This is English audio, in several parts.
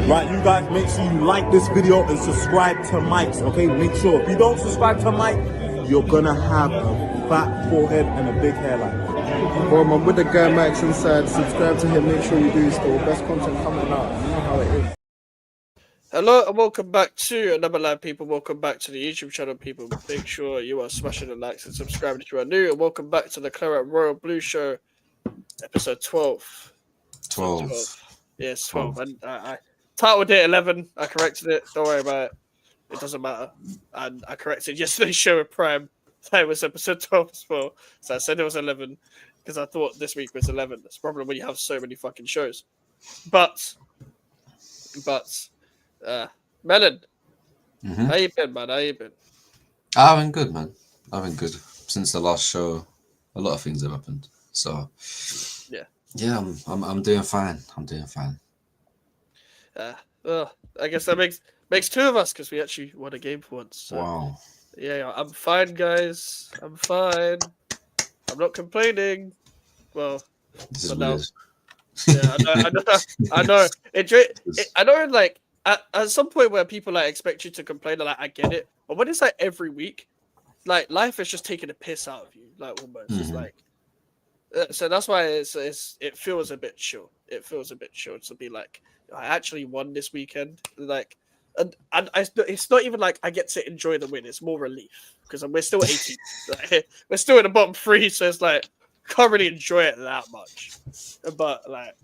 Right, you guys, make sure you like this video and subscribe to Mike's, okay? Make sure, if you don't subscribe to Mike, you're gonna have a fat forehead and a big hairline. Well, I'm with the guy Max inside. Subscribe to him, make sure you do still. Best content coming out. You know how it is. Hello and welcome back to another live, people. Welcome back to the YouTube channel, people. Make sure you are smashing the likes and subscribing if you are new. And welcome back to the Claret Royal Blue Show, episode 12. 12. Yes, 12. And I titled it 11. I corrected it. Don't worry about it. It doesn't matter. And I corrected yesterday's show with Prime. It was episode 12 as well. So I said it was 11 because I thought this week was 11. That's the problem when you have so many fucking shows. But, Melon, how you been, man? How you been? I've been good, man. I've been good. Since the last show, a lot of things have happened. So, yeah, I'm doing fine. I'm doing fine. I guess that makes two of us because we actually won a game for once. So. Wow. Yeah, I'm fine, guys. I'm fine. I'm not complaining. Well, This is now, weird. yeah, I know. I know. Like at some point where people like expect you to complain, like I get it. But when it's like every week, like life is just taking a piss out of you, like almost. It's like. So that's why it feels a bit chill. It feels a bit chill to be like, I actually won this weekend. Like, and it's not even like I get to enjoy the win. It's more relief because we're still 18. Like, we're still in the bottom three, so it's like can't really enjoy it that much. But like,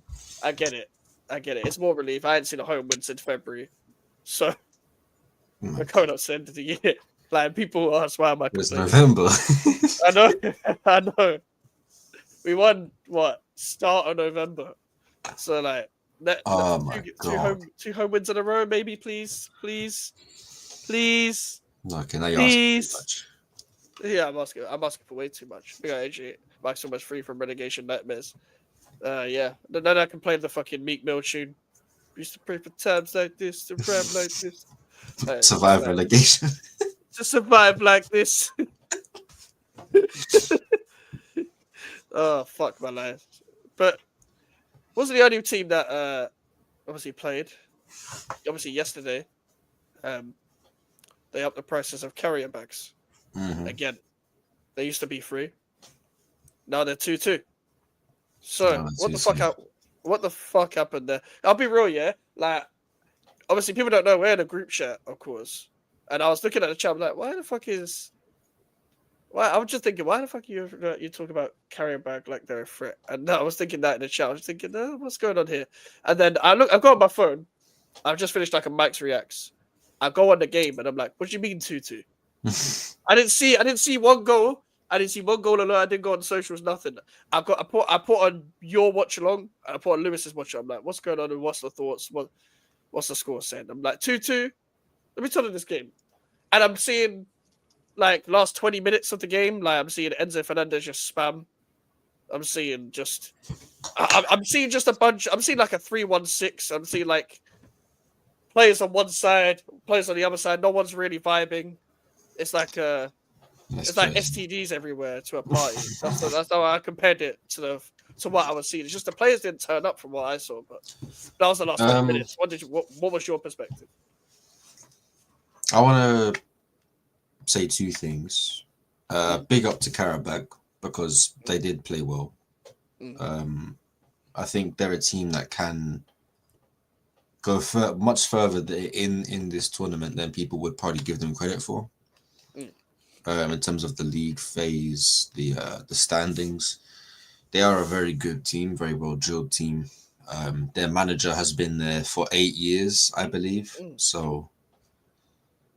I get it. It's more relief. I hadn't seen a home win since February, so we're coming up to the end of the year. Like people ask why am I It's complaining? November. I know. We won start of November, so like two home wins in a row, maybe please. No, okay, now you're asking too much. Yeah, I'm asking for way too much. We got AJ back so much free from relegation nightmares. Yeah. Then I can play the fucking Meek Mill tune. Used to pray for times like this, to rap like this. Survive relegation. To survive like this. Oh fuck my life! But wasn't the only team that obviously played. Obviously yesterday, they upped the prices of carrier bags. Again, they used to be free. Now they're 2-2. So what the fuck happened there? I'll be real, yeah. Like, obviously people don't know we're in a group chat, of course. And I was looking at the chat, I'm like, why the fuck is? Why I was just thinking, why the fuck you talk about carrier bag like they're a threat? And I was thinking that in the chat. I was thinking, what's going on here? And then I've got on my phone. I've just finished like a Max Reacts. I go on the game and I'm like, what do you mean 2-2? I didn't see one goal. I didn't see one goal alert. I didn't go on socials, nothing. I put on your watch along and I put on Lewis's watch. I'm like, what's going on and what's the thoughts? What's the score saying? I'm like 2-2. Let me tell you this game. And I'm seeing like last 20 minutes of the game, like I'm seeing Enzo Fernandez just spam. I'm seeing just a bunch. I'm seeing like a 3-1-6. I'm seeing like players on one side, players on the other side. No one's really vibing. It's like STDs everywhere to a party. That's how I compared it to what I was seeing. It's just the players didn't turn up from what I saw, but that was the last 20 minutes. What was your perspective? I want to say two things. Big up to Karabakh because they did play well. I think they're a team that can go much further in this tournament than people would probably give them credit for. In terms of the league phase, the standings, they are a very good team, very well drilled team. Their manager has been there for 8 years, I believe. So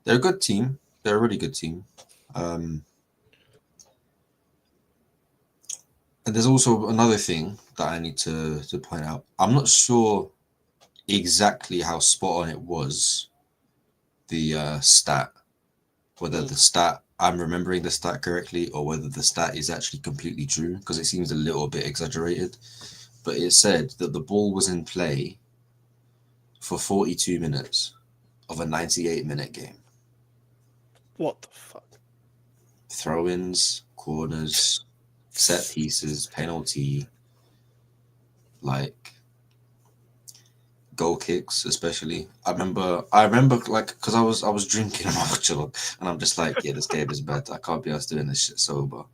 they're a good team. They're a really good team. And there's also another thing that I need to point out. I'm not sure exactly how spot on it was, the stat, whether the stat, I'm remembering the stat correctly, or whether the stat is actually completely true, because it seems a little bit exaggerated. But it said that the ball was in play for 42 minutes of a 98-minute game. What the fuck? Throw-ins, corners, set pieces, penalty. Like, goal kicks, especially. I remember like because I was drinking actually, and I'm just like, yeah, this game is bad. I can't be us doing this shit sober.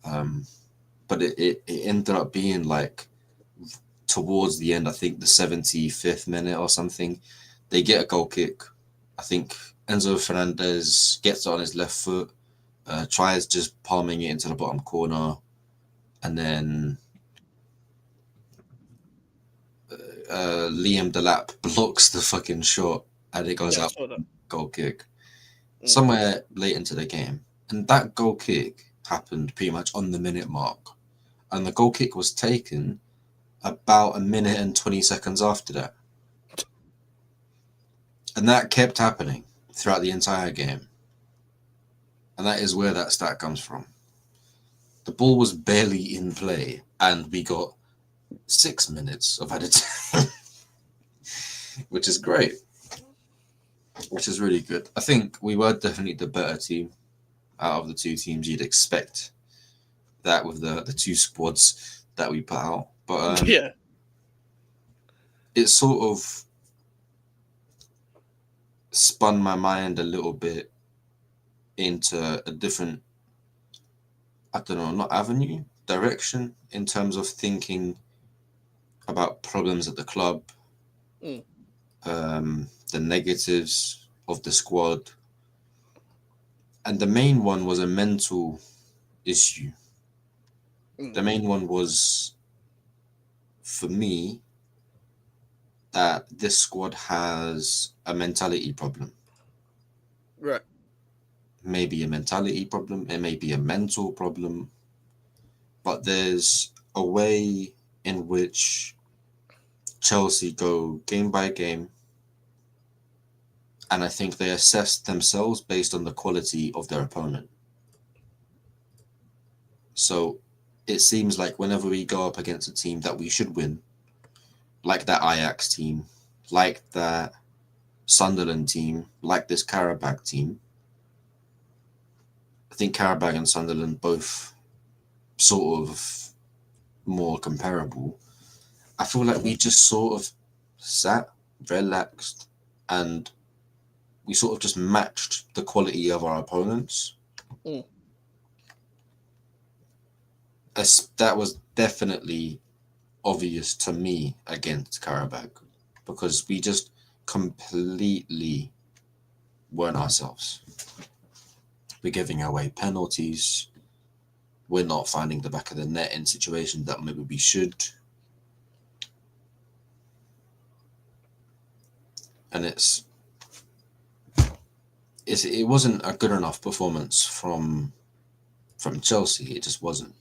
But it ended up being like towards the end, I think the 75th minute or something, they get a goal kick. I think Enzo Fernandez gets it on his left foot, tries just palming it into the bottom corner, and then Liam Delap blocks the fucking shot, and it goes out goal kick. Somewhere late into the game. And that goal kick happened pretty much on the minute mark. And the goal kick was taken about a minute and 20 seconds after that. And that kept happening throughout the entire game. And that is where that stat comes from. The ball was barely in play, and we got 6 minutes of added time, which is great. Which is really good. I think we were definitely the better team out of the two teams. You'd expect that with the two squads that we put out. But yeah, it sort of spun my mind a little bit into a different, I don't know, not avenue, direction in terms of thinking about problems at the club, the negatives of the squad. And the main one was a mental issue. The main one was, for me, that this squad has a mentality problem. Right. Maybe a mentality problem, it may be a mental problem, but there's a way in which Chelsea go game by game, and I think they assess themselves based on the quality of their opponent. So it seems like whenever we go up against a team that we should win, like that Ajax team, like that Sunderland team, like this Karabakh team, I think Karabakh and Sunderland both sort of more comparable. I feel like we just sort of sat, relaxed, and we sort of just matched the quality of our opponents. That was definitely obvious to me against Karabakh, because we just completely weren't ourselves. We're giving away penalties. We're not finding the back of the net in situations that maybe we should. And it wasn't a good enough performance from Chelsea. It just wasn't.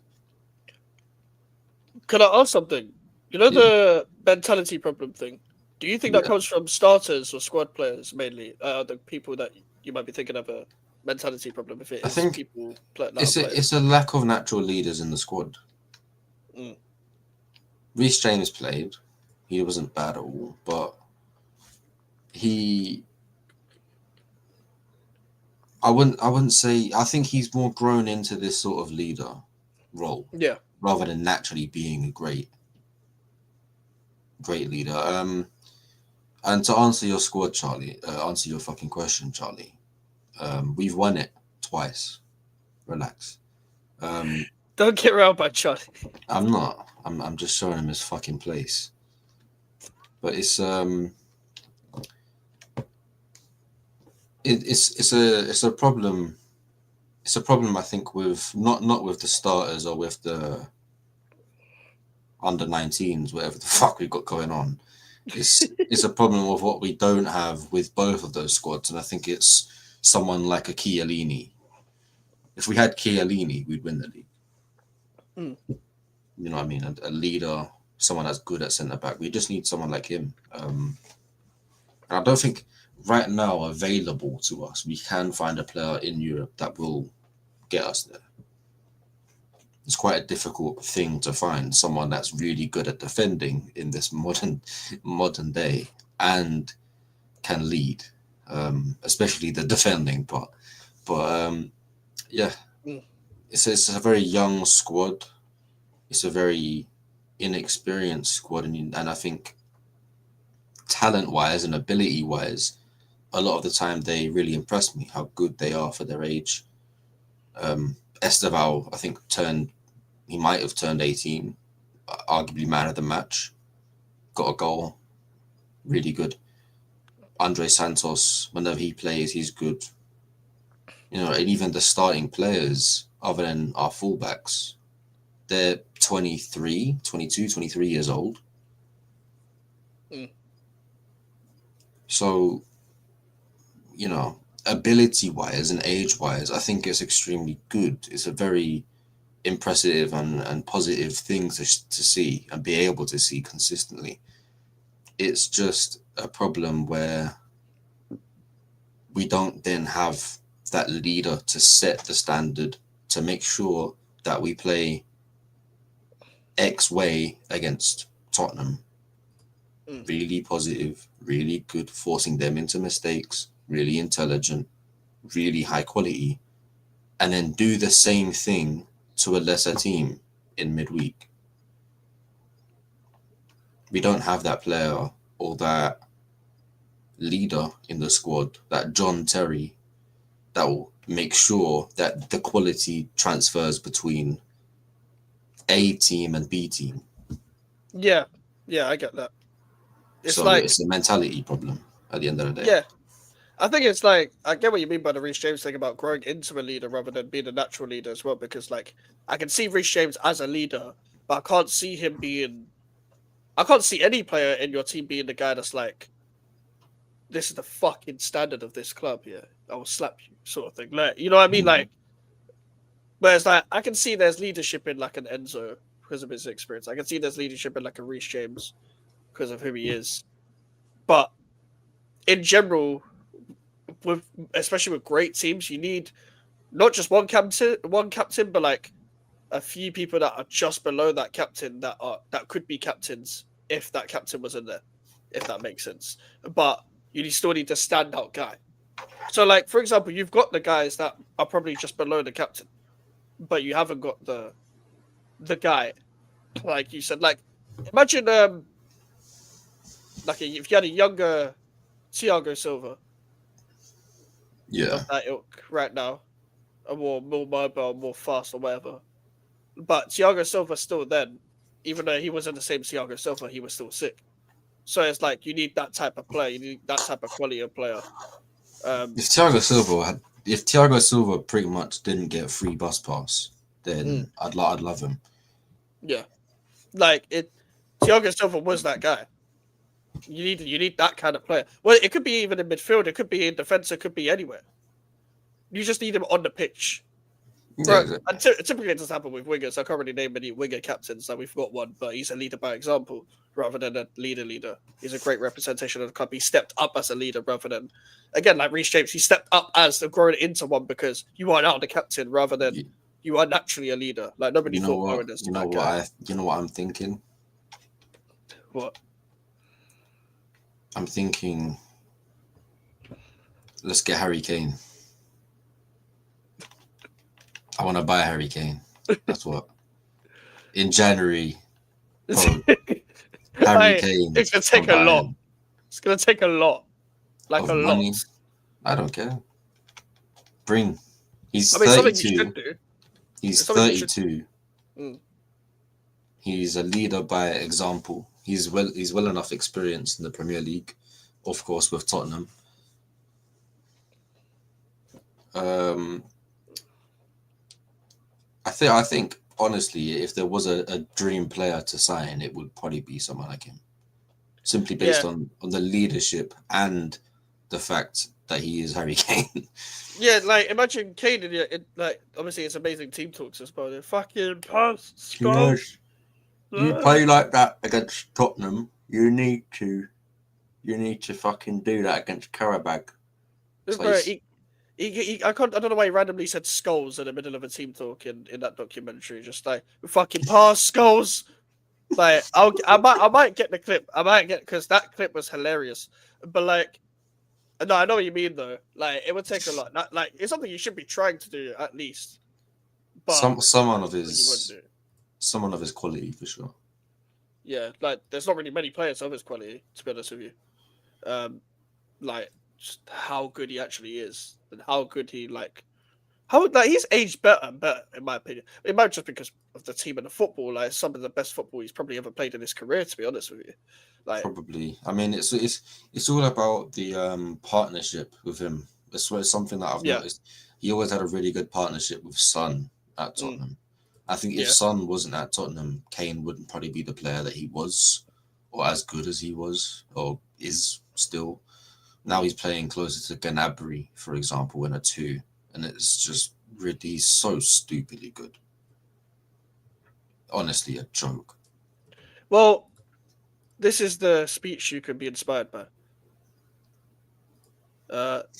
Can I ask something? You know the mentality problem thing? Do you think that comes from starters or squad players mainly? The people that you might be thinking of a mentality problem. If it is, I think people it's a lack of natural leaders in the squad. Reece James played. He wasn't bad at all, but I wouldn't say. I think he's more grown into this sort of leader role. Yeah. Rather than naturally being a great leader. And to answer your squad, Charlie, answer your fucking question, Charlie. We've won it twice. Relax. Don't get around by Charlie. I'm not. I'm just showing him his fucking place. But it's a problem. It's a problem, I think, with not with the starters or with the under-19s, whatever the fuck we've got going on. It's a problem with what we don't have with both of those squads, and I think it's someone like a Chiellini. If we had Chiellini, we'd win the league. You know what I mean? A leader, someone that's good at centre-back. We just need someone like him. I don't think right now available to us, we can find a player in Europe that will get us there. It's quite a difficult thing to find someone that's really good at defending in this modern day and can lead, especially the defending part. But it's a very young squad. It's a very inexperienced squad, and I think talent-wise and ability-wise, a lot of the time they really impress me how good they are for their age. Esteval, I think he might have turned 18, arguably man of the match, got a goal, really good. Andre Santos, whenever he plays, he's good. And even the starting players, other than our fullbacks, they're 22, 23 years old. So, ability-wise and age-wise, I think it's extremely good. It's a very impressive and positive thing to see and be able to see consistently. It's just a problem where we don't then have that leader to set the standard to make sure that we play X way against Tottenham. Really positive, really good, forcing them into mistakes, really intelligent, really high quality, and then do the same thing to a lesser team in midweek. We don't have that player or that leader in the squad, that John Terry, that will make sure that the quality transfers between A team and B team. Yeah, I get that. It's a mentality problem at the end of the day. Yeah. I think it's like, I get what you mean by the Reece James thing about growing into a leader rather than being a natural leader as well, because like I can see Reece James as a leader, but I can't see any player in your team being the guy that's like, this is the fucking standard of this club here. I will slap you, sort of thing. Like, you know what I mean? Like, whereas like I can see there's leadership in like an Enzo because of his experience. I can see there's leadership in like a Reece James because of who he is. But in general, especially with great teams, you need not just one captain, but like a few people that are just below that captain that could be captains if that captain was in there, if that makes sense. But you still need the standout guy. So, like, for example, you've got the guys that are probably just below the captain, but you haven't got the guy, like you said. Like, imagine like if you had a younger Thiago Silva, of that ilk right now, a more mobile, more fast or whatever. But Thiago Silva still then, even though he wasn't the same Thiago Silva, he was still sick. So it's like you need that type of player. You need that type of quality of player. If Thiago Silva pretty much didn't get a free bus pass, then I'd love him. Yeah, like Thiago Silva was that guy. You need that kind of player. Well, it could be even in midfield. It could be in defense. It could be anywhere. You just need him on the pitch. Yeah, Right. And typically it does happen with wingers. I can't really name any winger captains. Like we've got one, but he's a leader by example rather than a leader. He's a great representation of the club. He stepped up as a leader rather than, again, like Reece James, he stepped up as growing into one because you are now the captain rather than you are naturally a leader. Like nobody thought Owen is. You know what I'm thinking? What? I'm thinking, let's get Harry Kane. I want to buy Harry Kane. That's what. In January, Harry Kane. It's going to take a lot. It's going to take a lot. Like a money. lot. I don't care. He's 32. He's 32. He's a leader by example. He's well enough experienced in the Premier League, of course, with Tottenham. I think honestly, if there was a dream player to sign, it would probably be someone like him, simply based on the leadership and the fact that he is Harry Kane. Yeah, like imagine Kane like obviously it's amazing team talks as well. Fucking pass, scores. You play like that against Tottenham, you need to fucking do that against Karabakh. I don't know why he randomly said skulls in the middle of a team talk in that documentary. Just like fucking pass skulls. Like I might get the clip. Because that clip was hilarious. But like, no, I know what you mean though. Like it would take a lot. Like it's something you should be trying to do at least. But someone of his quality for sure. Yeah, like there's not really many players of his quality, to be honest with you. like just how good he actually is and how good he how he's aged better and better in my opinion. It might just because of the team and the football, like some of the best football he's probably ever played in his career. To be honest with you, like Probably. I mean, it's all about the partnership with him. It's something that I've noticed. He always had a really good partnership with Son at Tottenham. I think if Son wasn't at Tottenham, Kane wouldn't probably be the player that he was, or as good as he was, or is still. Now he's playing closer to Gnabry, for example, in a 2, and it's just really so stupidly good. Honestly, a joke. Well, this is the speech you can be inspired by.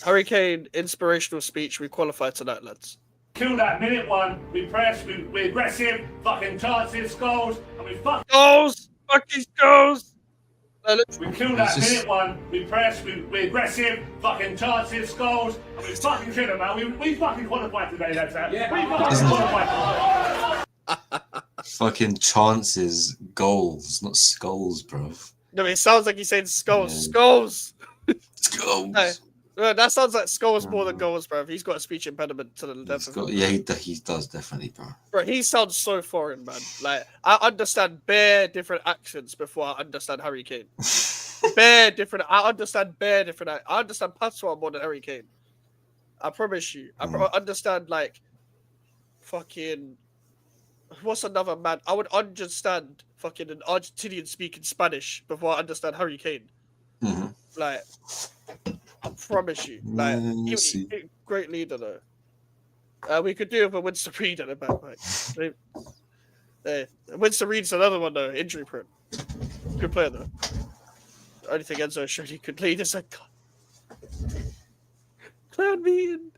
Harry Kane, inspirational speech. We qualified tonight, lads. Kill that minute one. We press, we aggressive, fucking chances, goals, and we fucking goals. We kill that minute one. We press, we aggressive, fucking chances, goals, and we fucking kill them, man. We fucking qualified today, lads. Yeah. We fucking qualified. Fucking chances, goals, not skulls, bro. No, it sounds like he's saying skulls. Yeah. Skulls. Skulls. No, that sounds like skulls more than goals, bro. He's got a speech impediment to the level. Yeah, he does definitely, bro. Bro, he sounds so foreign, man. Like, I understand bare different accents before I understand Harry Kane. I understand bare different. I understand patois more than Harry Kane. I promise you. I understand like fucking. What's another man? I would understand fucking an Argentinian speaking Spanish before I understand Harry Kane. Mm-hmm. Like, I promise you. Like, he great leader though. We could do it with Winston Reed at the back. Like, Winston Reed's another one though, injury prone. Good player though. The only thing Enzo showed he could lead is like clan meeting.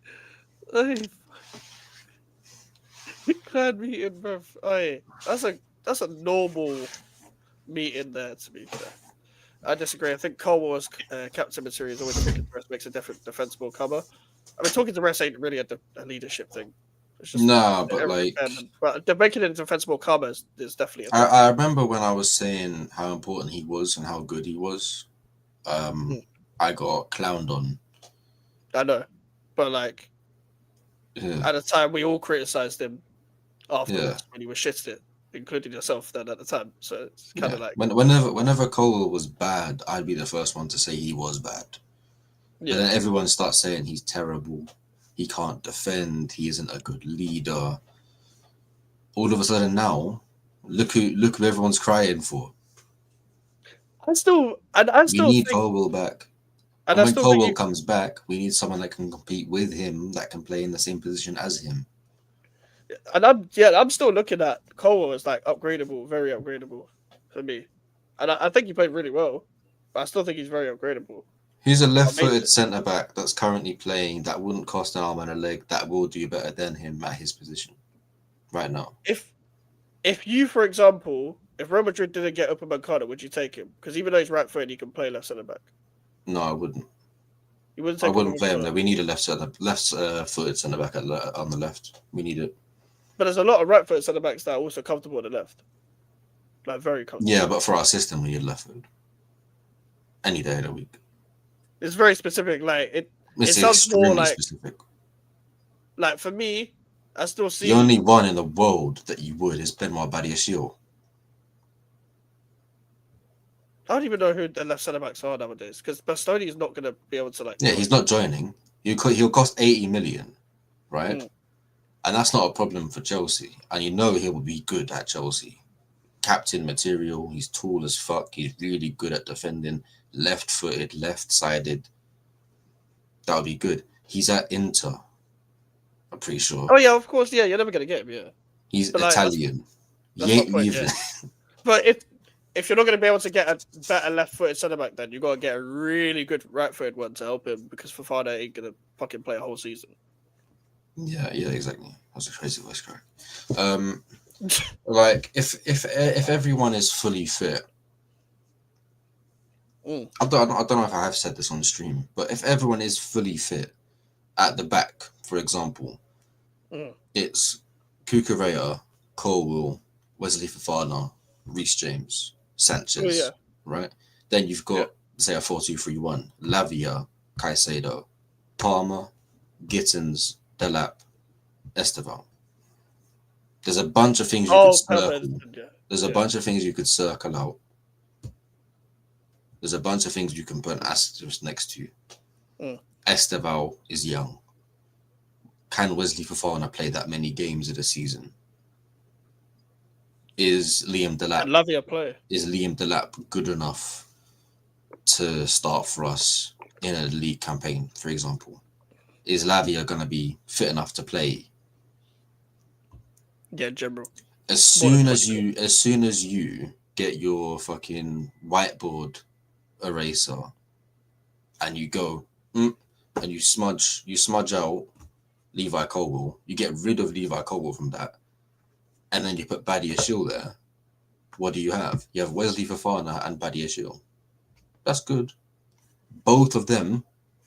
Clan meeting, bro. That's a normal meeting there, to be fair. I disagree. I think Colwell as captain material is always talking to Rest makes a different defensible cover. I mean, talking to Rest ain't really a leadership thing. It's just but making it a defensible cover is definitely. I remember when I was saying how important he was and how good he was. I got clowned on. I know, but like at the time, we all criticized him afterwards when he was shit at it, including yourself then at the time. So it's kind of like whenever Cole was bad, I'd be the first one to say he was bad. Yeah. And then everyone starts saying he's terrible, he can't defend, he isn't a good leader. All of a sudden now, look who everyone's crying for. I still we need Cole back. And when Cole comes back, we need someone that can compete with him, that can play in the same position as him. And I'm still looking at Cole as like upgradable, very upgradable for me. And I think he played really well, but I still think he's very upgradable. Who's a left-footed centre back that's currently playing that wouldn't cost an arm and a leg that will do better than him at his position right now? If you, for example, if Real Madrid didn't get Upamecano, would you take him? Because even though he's right-footed, he can play left centre back. No, I wouldn't. You wouldn't. I wouldn't play him there. We need a left-footed centre back on the left. We need it. But there's a lot of right-footed centre backs that are also comfortable on the left, like very comfortable. Yeah, but for our system, we need left-footed any day of the week. It's very specific. Like it sounds more like specific. Like for me, I still see the only one in the world that you would is Benoit Badiashile. I don't even know who the left centre backs are nowadays because Bastoni is not going to be able to like. Yeah, he's not joining. He'll cost 80 million, right? And that's not a problem for Chelsea. And you know he will be good at Chelsea. Captain material. He's tall as fuck. He's really good at defending. Left-footed, left-sided. That would be good. He's at Inter. I'm pretty sure. Oh yeah, of course. Yeah, you're never going to get him. Yeah. He's Italian. That's he ain't leaving. But if you're not going to be able to get a better left-footed centre-back, then you've got to get a really good right-footed one to help him because Fofana ain't going to fucking play a whole season. Yeah, exactly. That's a crazy voice crack. Like if everyone is fully fit, I don't know if I have said this on stream, but if everyone is fully fit at the back, for example, it's Cucurella, Colwell, Wesley Fofana, Reece James, Sanchez, right? Then you've got say a 4-2-3-1. Lavia, Caicedo, Palmer, Gittins, Delap, Esteval. There's a bunch of things you could circle. There's a bunch of things you could circle out. There's a bunch of things you can put an asterisk next to. Esteval is young. Can Wesley Fofana play that many games of the season? Is Liam Delap good enough to start for us in a league campaign, for example? Is Lavia going to be fit enough to play? Yeah, general. As soon as you get your fucking whiteboard eraser and you go and you smudge out Levi Colwill, you get rid of Levi Colwill from that, and then you put Badia Ashil there. What do you have? You have Wesley Fofana and Badia Ashil. That's good. Both of them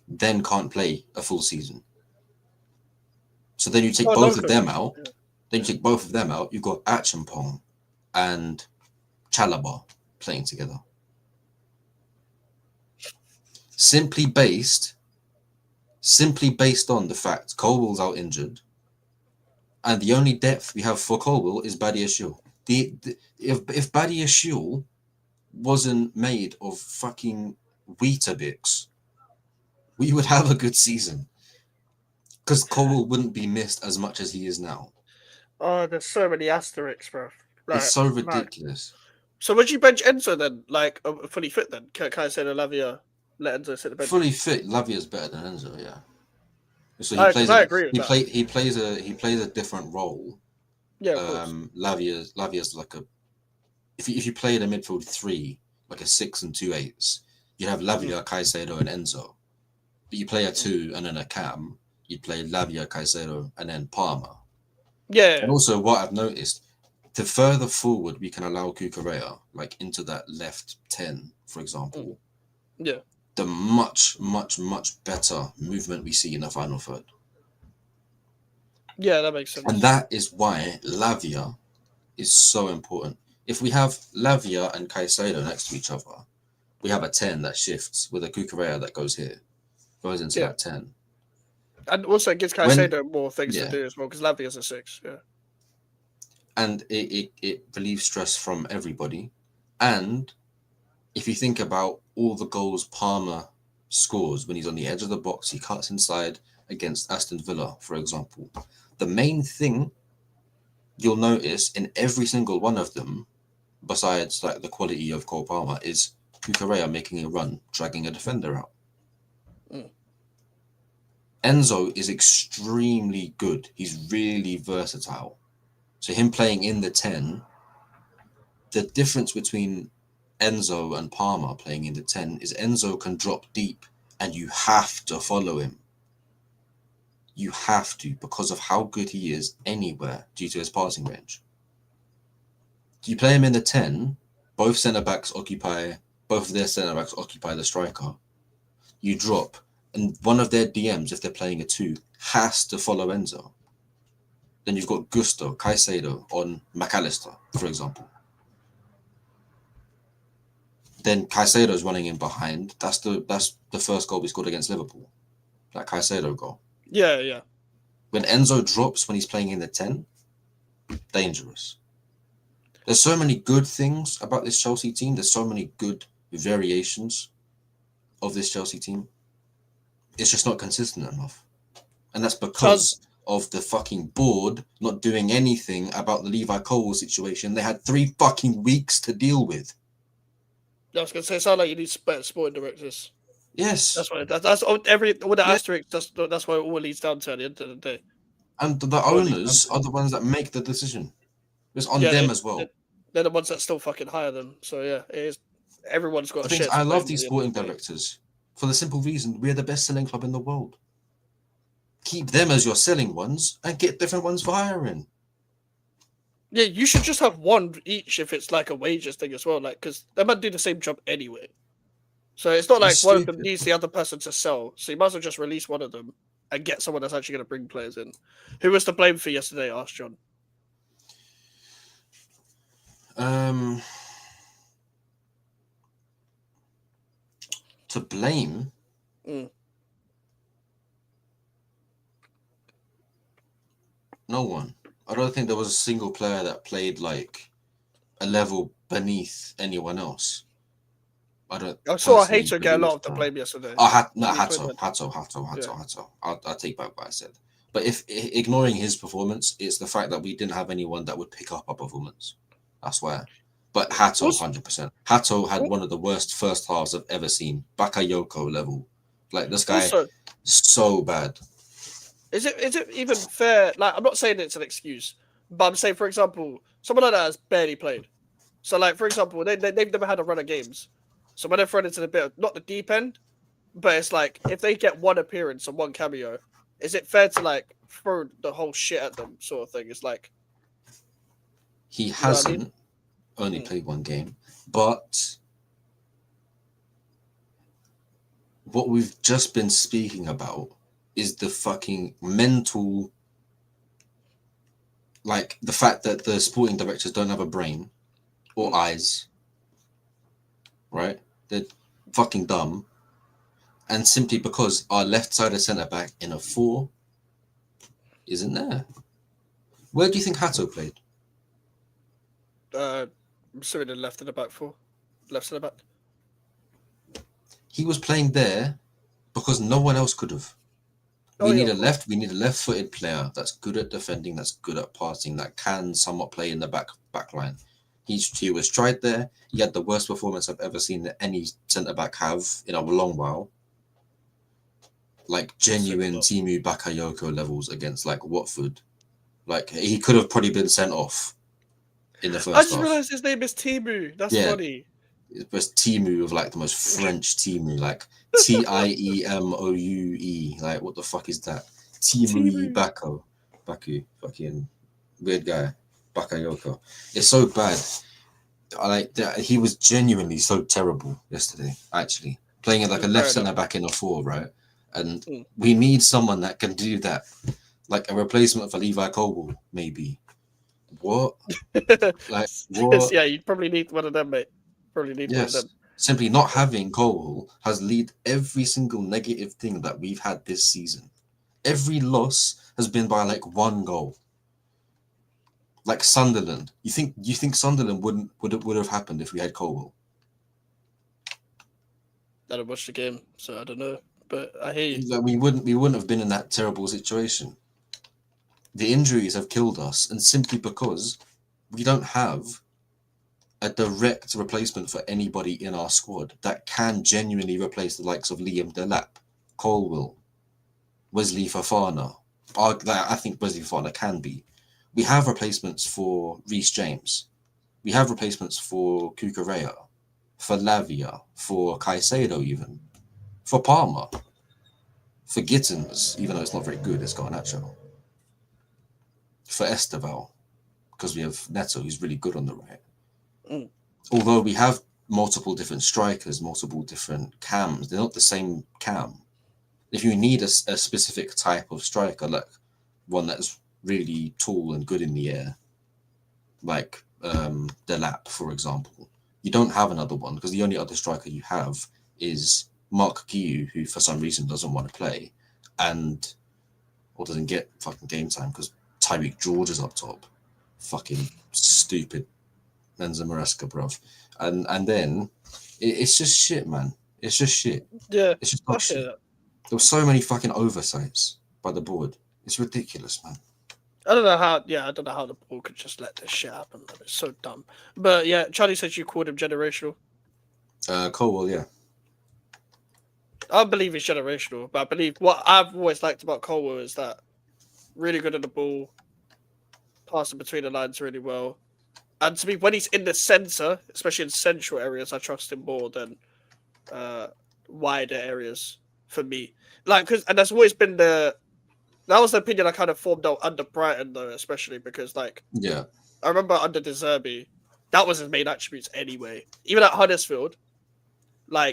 then can't play a full season. So then you take both of them out. Yeah. Then you take both of them out. You've got Achampong and Chalaba playing together. Simply based on the fact Colwill's out injured, and the only depth we have for Colwill is Badia Ashil. If Badia Ashil wasn't made of fucking Weetabix, we would have a good season. Because Colwill wouldn't be missed as much as he is now. Oh, there's so many asterisks, bro. Like, it's so ridiculous. So would you bench Enzo then? Like, fully fit then? Can I say to Lavia, let Enzo sit the bench? Fully fit, Lavia's better than Enzo, yeah. So I agree with that. He plays a different role. Yeah, Lavia's like a... If you play in a midfield 3, like a 6 and 2 8s, you'd have Lavia, Caicedo and Enzo. But you play a 2 and then a cam, you'd play Lavia, Caicedo, and then Palmer. Yeah. And also, what I've noticed, the further forward we can allow Cucurella, like into that left 10, for example, yeah, the much, much, much better movement we see in the final third. Yeah, that makes sense. And that is why Lavia is so important. If we have Lavia and Caicedo next to each other, we have a 10 that shifts with a Cucurella that goes into that 10. And also it gives Caicedo more things to do as well, because Lavia's a 6, yeah. And it relieves stress from everybody. And if you think about all the goals Palmer scores when he's on the edge of the box, he cuts inside against Aston Villa, for example. The main thing you'll notice in every single one of them, besides like the quality of Cole Palmer, is Cucurella making a run, dragging a defender out. Enzo is extremely good. He's really versatile. So him playing in the 10, the difference between Enzo and Palmer playing in the 10 is Enzo can drop deep and you have to follow him. You have to, because of how good he is anywhere due to his passing range. You play him in the 10, both of their centre-backs occupy the striker. You drop, and one of their DMs, if they're playing a 2, has to follow Enzo. Then you've got Gusto, Caicedo on McAllister, for example. Then Caicedo's running in behind. That's the first goal we scored against Liverpool. That Caicedo goal. Yeah. When Enzo drops when he's playing in the 10, dangerous. There's so many good things about this Chelsea team. There's so many good variations of this Chelsea team. It's just not consistent enough. And that's because of the fucking board not doing anything about the Levi Colwill situation. They had 3 fucking weeks to deal with. I was going to say, it sounds like you need better sporting directors. Yes. That's what that's all the asterisks. That's what it all leads down to at the end of the day. And the owners are the ones that make the decision. It's on them as well. They're the ones that still fucking hire them. So yeah, it is. Everyone's got a shit. I love these sporting directors for the simple reason we're the best selling club in the world. Keep them as your selling ones and get different ones for hiring. Yeah, you should just have one each if it's like a wages thing as well. Like, because they might do the same job anyway. So it's not like one of them needs the other person to sell. So you might as well just release one of them and get someone that's actually going to bring players in. Who was to blame for yesterday? Asked John. To blame? No one. I don't think there was a single player that played like a level beneath anyone else. I saw Hater get a lot of the blame yesterday. Oh, Hato. I'll take back what I said. But if ignoring his performance, it's the fact that we didn't have anyone that would pick up our performance. That's why. But Hato, 100%. Hato had one of the worst first halves I've ever seen. Bakayoko level. Like, this guy, so bad. Is it even fair? Like, I'm not saying it's an excuse, but I'm saying, for example, someone like that has barely played. So, like, for example, they've never had a run of games. So when they're thrown into the bit of, not the deep end, but it's like, if they get one appearance and one cameo, is it fair to, like, throw the whole shit at them sort of thing? It's like... He hasn't only played one game, but what we've just been speaking about is the fucking mental, like, the fact that the sporting directors don't have a brain or eyes, right? They're fucking dumb. And simply because our left-sided centre-back in a 4 isn't there. Where do you think Hato played? I'm sorry, the left centre-back 4. Left centre-back. He was playing there because no one else could have. We need a left-footed player that's good at defending, that's good at passing, that can somewhat play in the back line. He was tried there. He had the worst performance I've ever seen any centre-back have in a long while. Like, genuine Timu Bakayoko levels against, like, Watford. Like, he could have probably been sent off in the first half. I just realised his name is Timu. That's funny. It's Timu of, like, the most French Timu. Like, Tiemoue. Like, what the fuck is that? Timu Baku. Fucking weird guy. Bakayoko. It's so bad. He was genuinely so terrible yesterday, actually. Playing like a left centre back in a 4, right? And we need someone that can do that. Like a replacement for Levi Colwell, maybe. What? Like, what? Yeah, you probably need one of them, mate. Probably need one of them. Simply not having Colwell has led every single negative thing that we've had this season. Every loss has been by like 1 goal. Like Sunderland. You think Sunderland would have happened if we had Colwell? I don't watch the game, so I don't know. But I hear you. Like, we wouldn't have been in that terrible situation. The injuries have killed us, and simply because we don't have a direct replacement for anybody in our squad that can genuinely replace the likes of Liam Delap, Colwell, Wesley Fofana. I think Wesley Fofana can be. We have replacements for Reece James. We have replacements for Cucurella, for Lavia, for Caicedo even, for Palmer, for Gittins, even though it's not very good, it's got an actual. For Esteval, because we have Neto, who's really good on the right. Although we have multiple different strikers, multiple different cams, they're not the same cam. If you need a specific type of striker, like one that's really tall and good in the air, like Delap, for example, you don't have another one because the only other striker you have is Mark Guiu, who for some reason doesn't want to play or doesn't get fucking game time because Tyreek George is up top. Fucking stupid Enzo Maresca, bruv. And then it's just shit, man. It's just shit. Yeah. It's just shit. There were so many fucking oversights by the board. It's ridiculous, man. I don't know how the board could just let this shit happen. It's so dumb. But yeah, Charlie said you called him generational. Colwell, yeah. I believe he's generational, but I believe what I've always liked about Colwell is that really good at the ball, passing between the lines really well. And to me, when he's in the centre, especially in central areas, I trust him more than wider areas for me. And that's always been that was the opinion I kind of formed out under Brighton, though, especially because, I remember under De Zerbi, that was his main attributes anyway. Even at Huddersfield,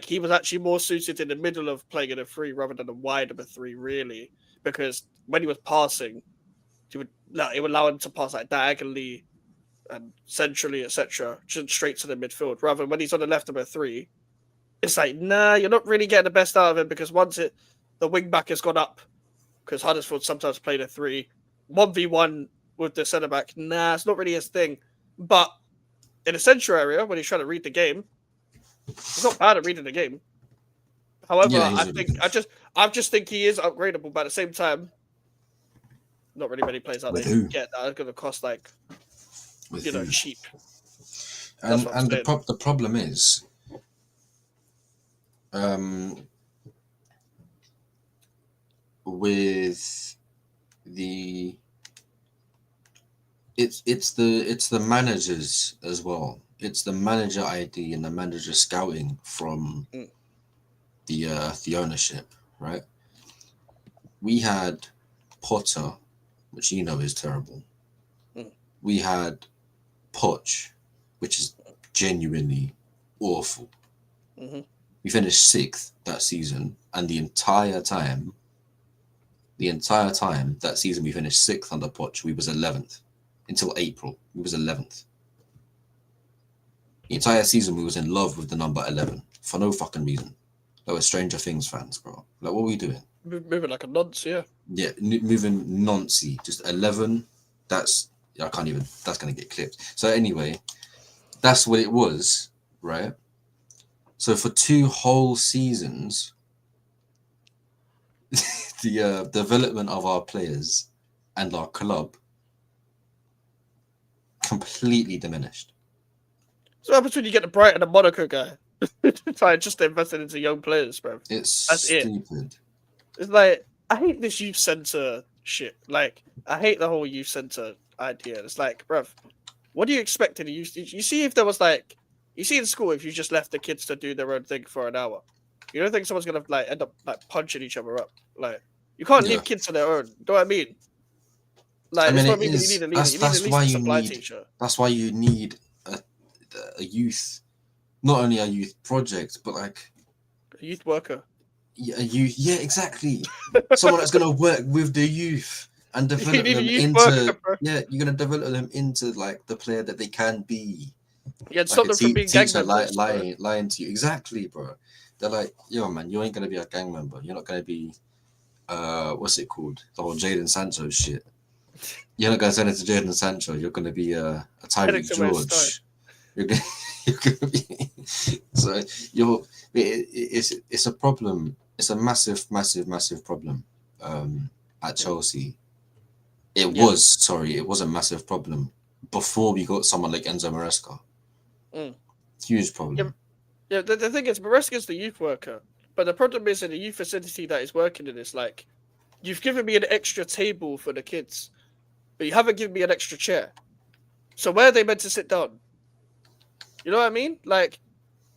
he was actually more suited in the middle of playing in a 3 rather than a wide of a 3, really, because when he was passing, it would allow him to pass diagonally and centrally, etc., straight to the midfield. Rather than when he's on the left of a 3, it's like, nah, you're not really getting the best out of him because the wing back has gone up because Huddersfield sometimes played a 3. 1v1 with the centre back, nah, it's not really his thing. But in the central area, when he's trying to read the game, he's not bad at reading the game. However, Yeah, I just think he is upgradable, but at the same time, not really many players out there you get that are going to cost like, cheap. And the problem is, with the it's the managers as well. It's the manager ID and the manager scouting from the ownership, right? We had Potter, which is terrible. We had Poch, which is genuinely awful. We finished 6th that season, and the entire time that season we finished 6th under Poch, we was 11th until April. We was 11th. The entire season we was in love with the number 11 for no fucking reason. Like we're Stranger Things fans, bro. Like, what are we doing? Moving like a nonce, yeah. Yeah, moving noncy. Just 11. That's gonna get clipped. So anyway, that's what it was, right? So for 2 whole seasons, the development of our players and our club completely diminished. So what happens when you get the Brighton and Monaco guy? Try just invested into young players, bro. That's stupid. It's like, I hate this youth centre shit. Like, I hate the whole youth centre idea. It's like, bruv, what do you expect in a youth? You see, if there was like, you see in school, if you just left the kids to do their own thing for an hour, you don't think someone's gonna like end up like punching each other up? Like, you can't leave kids on their own. Do you know what I mean? Like, that's what I mean. You need a leader. You need at least a supply teacher. That's why you need a youth, not only a youth project, but like a youth worker. Yeah, exactly. Someone that's gonna work with the youth and develop them into you're gonna develop them into like the player that they can be. Yeah, stop them from being gang members. Lying to you. Exactly, bro. They're like, yo, man, you ain't gonna be a gang member. You're not gonna be what's it called? The whole Jadon Sancho shit. You're not gonna send it to Jadon Sancho. You're gonna be a Tyreek George. You're gonna be so it's a problem. It's a massive problem at Chelsea. It was a massive problem before we got someone like Enzo Maresca. Huge problem. Yeah, the thing is, Maresca's the youth worker, but the problem is in the youth facility that is working in is like, you've given me an extra table for the kids, but you haven't given me an extra chair. So where are they meant to sit down? You know what I mean? Like,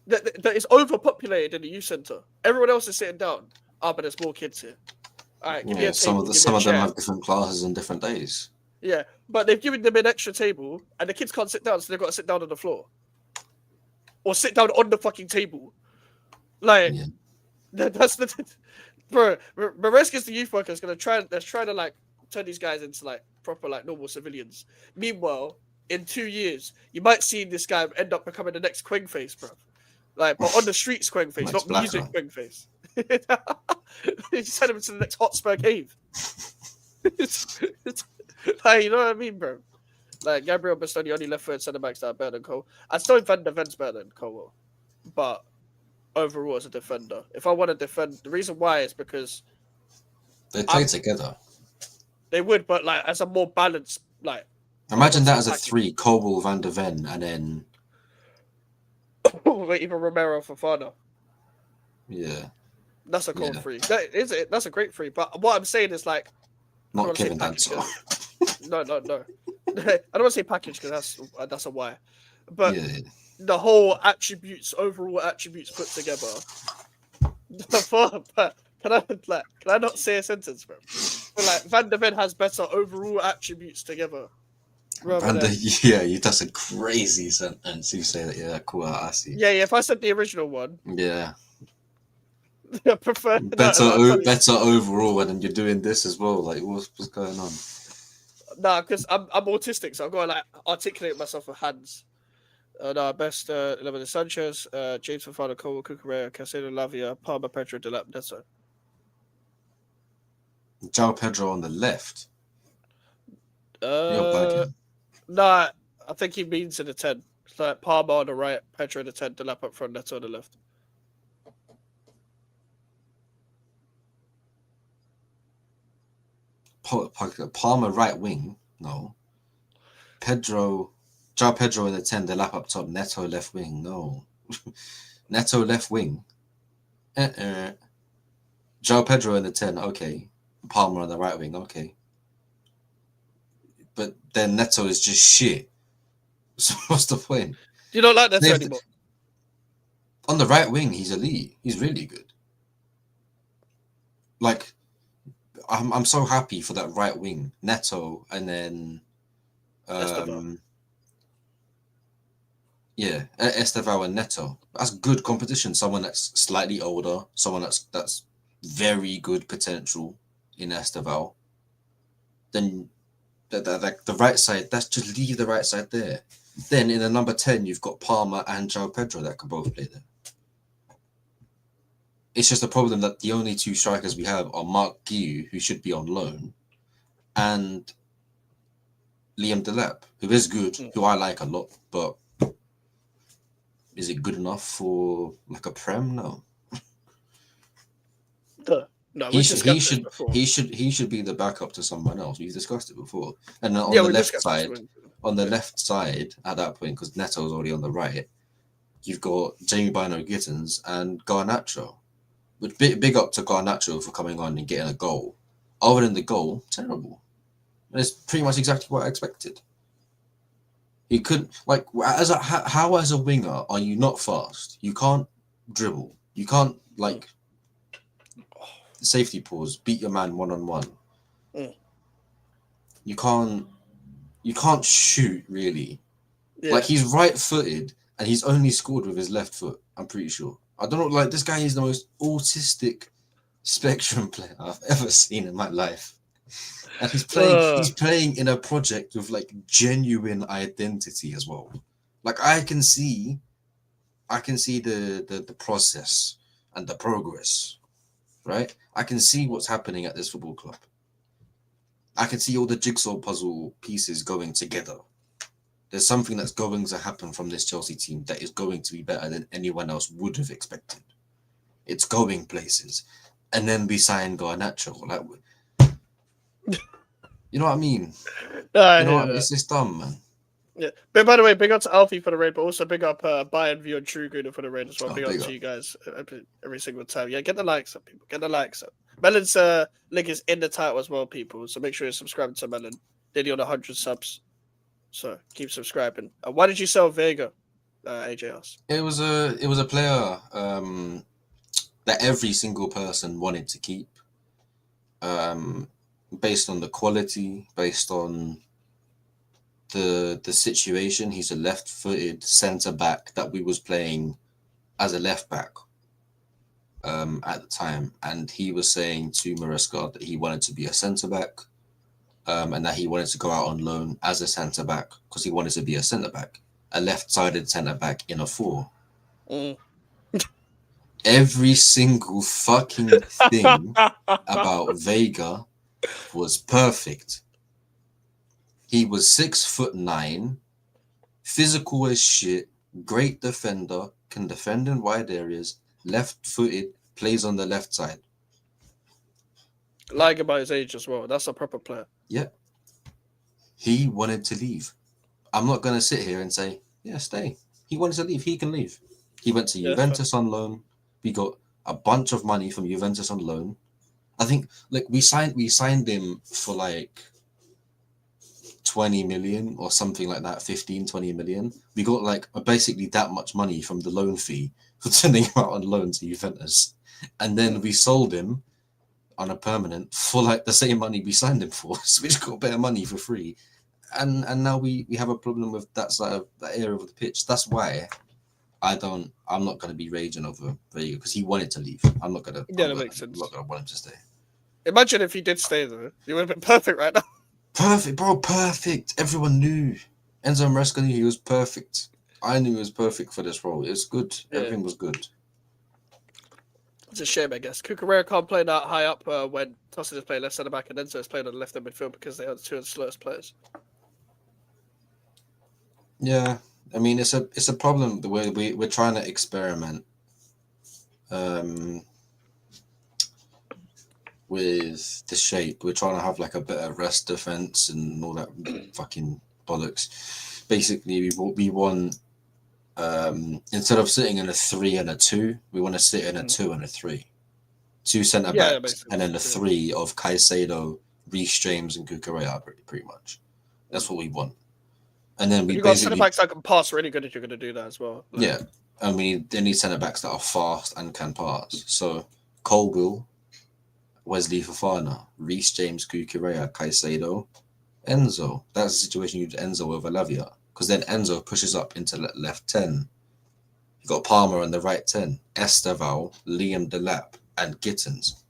that is overpopulated in the youth centre. Everyone else is sitting down. But there's more kids here. All right, give me a table. Some of them have different classes on different days. Yeah, but they've given them an extra table, and the kids can't sit down, so they've got to sit down on the floor. Or sit down on the fucking table. Like, that's the... Bro, Maresca's the youth worker is going to try to, like, turn these guys into, like, proper, like, normal civilians. Meanwhile, in 2 years, you might see this guy end up becoming the next Quengface, bro. Like, but on the streets Quengface, not music Quengface. You send him to the next Hotspur cave. Like, you know what I mean, bro? Like, Gabriel Bastoni only left-footed centre-backs that are better than Cole. I still think Van der Ven's better than Cole, but overall as a defender, if I want to defend, the reason why is because they play together. They would, but like as a more balanced, like. Imagine that as a 3: Cole, Van der Ven, and then even Romero Fofana. Yeah. That's a cold 3. That is it. That's a great 3. But what I'm saying is like, not Kevin Dancer. No. I don't want to say package because that's a why. But the whole overall attributes put together. But can I not say a sentence, bro? But like Van der Ven has better overall attributes together. That's a crazy sentence. You say that, yeah, cool. I see. Yeah. If I said the original one, yeah. I prefer better overall, and then you're doing this as well. Like, what's going on? Nah, because I'm autistic, so I've got to like articulate myself with hands. No, best 11 is Sanchez, James Fafana, Cole, Cucurella, Casado, Lavia, Palmer, Pedro, Delap, Neto. João Pedro on the left. You're Uh, bugging. nah, I think he means in the 10. It's like Palmer on the right, Pedro in the 10, Delap up front, Neto on the left. Palmer right wing. No. João Pedro in the 10, Delap up top, Neto left wing. No. Neto left wing. João Pedro in the 10, okay. Palmer on the right wing, okay. But then Neto is just shit. So what's the point? You don't like Neto anymore? On the right wing, he's elite. He's really good. Like, I'm so happy for that right wing. Neto, and then Estevao and Neto. That's good competition. Someone that's slightly older, someone that's very good potential in Estevao. Then the right side, that's just leave the right side there. Then in the number 10, you've got Palmer and João Pedro that can both play there. It's just a problem that the only two strikers we have are Mark Guiu, who should be on loan, and Liam Delap, who is good, who I like a lot, but is it good enough for like a Prem? No. No, he should be the backup to someone else. We've discussed it before. And then on the left side at that point, because Neto's already on the right, you've got Jamie Bino Gittins and Garnacho. But big up to Garnacho for coming on and getting a goal. Other than the goal, terrible. And it's pretty much exactly what I expected. He couldn't, like, how as a winger are you not fast? You can't dribble. You can't, like, safety pause, beat your man one-on-one. You can't shoot, really. Yeah. Like, he's right-footed and he's only scored with his left foot, I'm pretty sure. I don't know, like, this guy is the most autistic spectrum player I've ever seen in my life. And he's playing in a project with, like, genuine identity as well. Like, I can see the process and the progress, right? I can see what's happening at this football club. I can see all the jigsaw puzzle pieces going together. There's something that's going to happen from this Chelsea team that is going to be better than anyone else would have expected. It's going places. And then we sign Garnacho. Like, you know what I mean? It's just dumb, man. Yeah. But by the way, big up to Alfie for the raid, but also big up Bayern View and True Gooder for the raid as well. Big up to you guys every single time. Yeah, get the likes up, people. Get the likes up. Melon's link is in the title as well, people. So make sure you're subscribing to Melon. Nearly on 100 subs. So keep subscribing. Why did you sell Vega? AJ asked. It was a player that every single person wanted to keep. Based on the quality, based on the situation. He's a left-footed centre-back that we was playing as a left-back at the time. And he was saying to Maresca that he wanted to be a centre-back and that he wanted to go out on loan as a centre-back because he wanted to be a centre-back, a left-sided centre-back in a 4. Every single fucking thing about Vega was perfect. He was 6'9", physical as shit, great defender, can defend in wide areas, left-footed, plays on the left side. Lying about his age as well. That's a proper player. Yeah. He wanted to leave. I'm not going to sit here and say, yeah, stay. He wanted to leave. He can leave. He went to Juventus on loan. We got a bunch of money from Juventus on loan. I think, like, we signed him for like 20 million or something like that, 15, 20 million. We got like basically that much money from the loan fee for sending him out on loan to Juventus. And then we sold him on a permanent for like the same money we signed him for. So we just got better money for free. And now we have a problem with that side of that area of the pitch. That's why I'm not going to be raging over Vega because he wanted to leave. I'm not going to want him to stay. Imagine if he did stay though. He would have been perfect right now. Perfect, bro. Perfect. Everyone knew. Enzo Maresca knew he was perfect. I knew he was perfect for this role. It's good. Yeah. Everything was good. It's a shame, I guess. Cucurella can't play that high up when Tosin is playing left centre back and Enzo is playing on the left end midfield because they are the two of the slowest players. Yeah, I mean it's a problem the way we're trying to experiment with the shape. We're trying to have like a bit of rest defense and all that fucking bollocks. Basically, we want instead of sitting in a 3 and a 2, we want to sit in a 2 and a 3. 2 centre backs and then the 3 of Caicedo, Reece James, and Cucurella, pretty much. That's what we want. And then we you got centre backs that can pass really good if you're going to do that as well. Like, yeah, and we need centre backs that are fast and can pass. So Colwill, Wesley Fofana, Reece James, Cucurella, Caicedo, Enzo. That's the situation you do Enzo over Lavia, because then Enzo pushes up into left 10. You got Palmer on the right 10, Esteval, Liam Delap, and Gittins.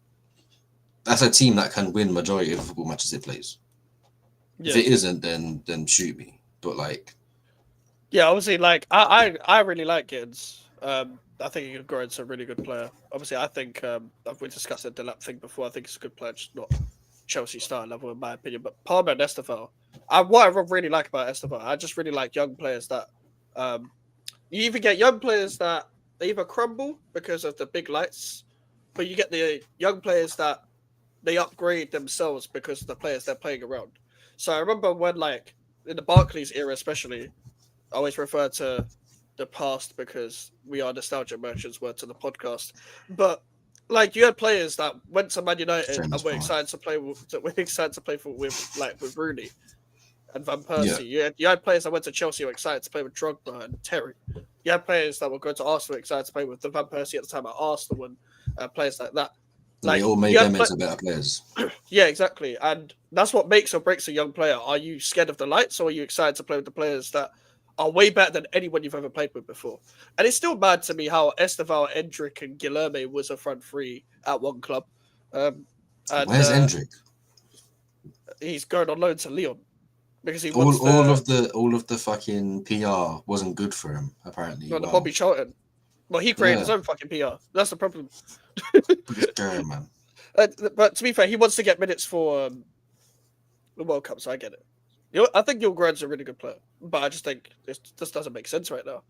That's a team that can win majority of the football matches it plays. Yeah. If it isn't, then shoot me. But like, yeah, obviously, like I really like Gittins. I think he could grow into a really good player. Obviously, I think we discussed the Delap thing before. I think he's a good player, just not Chelsea star level in my opinion. But Palmer and Esteval, what I really like about Esteval, I just really like young players that you either get young players that they either crumble because of the big lights, but you get the young players that they upgrade themselves because of the players they're playing around. So I remember when, like, in the Barclays era especially, I always refer to the past because we are nostalgia merchants, word to the podcast. But like, you had players that went to Man United and were excited to play with Rooney and Van Persie. Yeah. You had players that went to Chelsea who were excited to play with Drogba and Terry. You had players that were going to Arsenal excited to play with the Van Persie at the time at Arsenal and players like that. Like, they all made them into better players. Yeah, exactly. And that's what makes or breaks a young player. Are you scared of the lights, or are you excited to play with the players that are way better than anyone you've ever played with before? And it's still mad to me how Esteval, Endrick, and Guilherme was a front three at one club. Where's Endrick? He's going on loan to Lyon because he all wants all of the fucking PR wasn't good for him apparently. The Bobby Charlton. Well, he created his own fucking PR. That's the problem. Girl, man. But to be fair, he wants to get minutes for the World Cup, so I get it. I think Gilgrad's a really good player, but I just think it just doesn't make sense right now.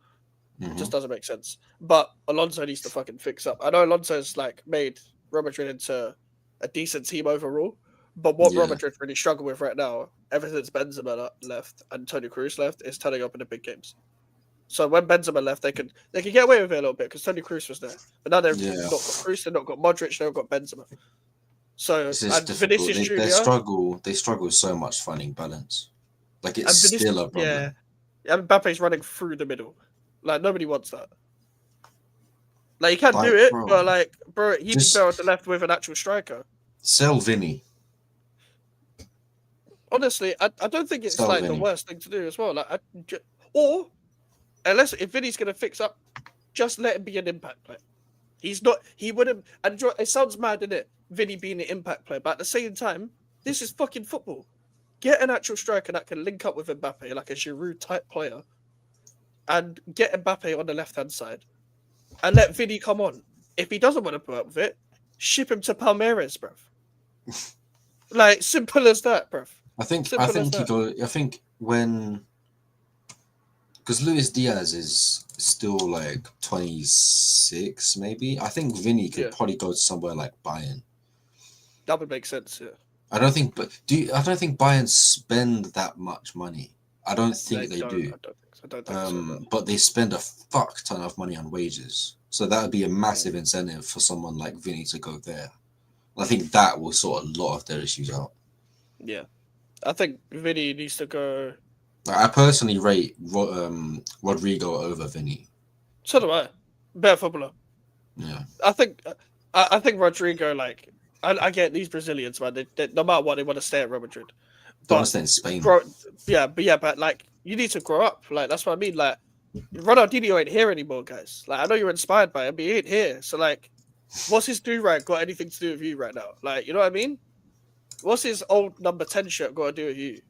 It just doesn't make sense. But Alonso needs to fucking fix up. I know Alonso's like made Real Madrid into a decent team overall, but what Real Madrid really struggle with right now, ever since Benzema left and Toni Kroos left, is turning up in the big games. So when Benzema left, they could get away with it a little bit because Toni Kroos was there. But now they've not got Kroos, they've not got Modric, they've got Benzema. So and Vinicius Junior, they struggle so much finding balance. Like, it's still a problem. Yeah, Mbappe's running through the middle. Like, nobody wants that. Like, he can do it, but like, bro, he'd be better on the left with an actual striker. Sell Vinny. Honestly, I don't think it's like the worst thing to do as well. Like, or unless if Vinny's gonna fix up, just let him be an impact player. He's not. He wouldn't. And it sounds mad, isn't it? Vinny being an impact player, but at the same time, this is fucking football. Get an actual striker that can link up with Mbappe, like a Giroud type player, and get Mbappe on the left hand side, and let Vinny come on. If he doesn't want to put up with it, ship him to Palmeiras, bruv. Like, simple as that, bruv. I think when, because Luis Diaz is still like 26, maybe. I think Vinny could probably go to somewhere like Bayern. That would make sense, yeah. I don't think Bayern spend that much money. I don't think they do. I don't think so. But they spend a fuck ton of money on wages. So that would be a massive incentive for someone like Vinny to go there. I think that will sort a lot of their issues out. Yeah. I think Vinny needs to go. I personally rate Rodrigo over Vinny. So do I. Better footballer. Yeah. I think Rodrigo, like, I get these Brazilians, man. They no matter what, they want to stay at Real Madrid. Don't want to stay in Spain. But like, you need to grow up. Like, that's what I mean. Like, Ronaldinho ain't here anymore, guys. Like, I know you're inspired by him, but he ain't here. So, like, what's his do-rag got anything to do with you right now? Like, you know what I mean? What's his old number 10 shirt got to do with you?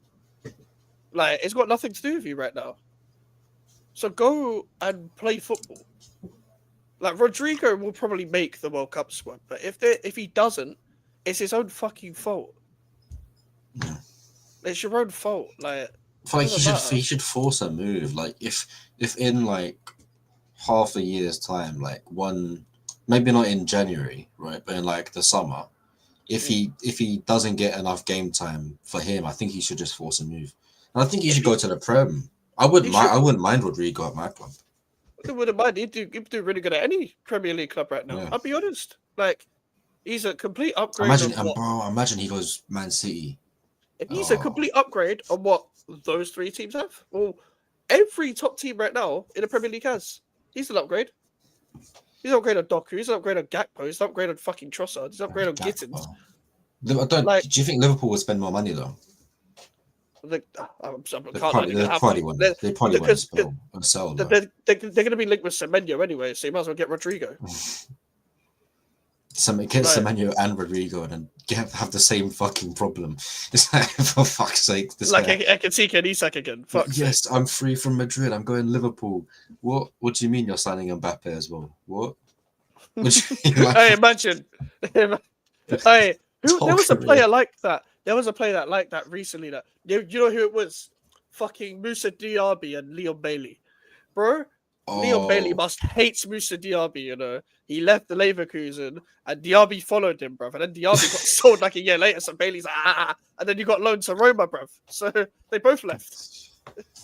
Like, it's got nothing to do with you right now. So go and play football. Like Rodrigo will probably make the World Cup squad, but if he doesn't, it's his own fucking fault. Yeah. It's your own fault. Like, I feel like he should force a move. Like if in like half a year's time, like maybe not in January, right, but in like the summer, if he doesn't get enough game time for him, I think he should just force a move. And I think he should go to the Prem. I wouldn't mind Rodrigo at my club. I wouldn't mind. He'd do really good at any Premier League club right now. Yeah. I'll be honest. Like, he's a complete upgrade. Imagine he goes Man City. If he's a complete upgrade on what those three teams have, well, every top team right now in the Premier League has. He's an upgrade. He's an upgrade on Doku. He's an upgrade on Gakpo. He's an upgrade on fucking Trossard. He's an upgrade on Gittins. Do you think Liverpool would spend more money though? They probably want to sell. They're going to be linked with Semenyo anyway, so you might as well get Rodrigo. Get Semenyo and Rodrigo and then have the same fucking problem. It's like, for fuck's sake. I can see Ken Isak again. Yes, I'm free from Madrid. I'm going Liverpool. What do you mean you're signing Mbappe as well? What? Hey, imagine. Hey, there was a player like that. There was a player that like that recently. That you know who it was? Fucking Moussa Diaby and Leon Bailey, bro. Leon Bailey must hates Moussa Diaby. You know, he left the Leverkusen and Diaby followed him, bro. And then Diaby got sold like a year later. So Bailey's and then you got loaned to Roma, bro. So they both left.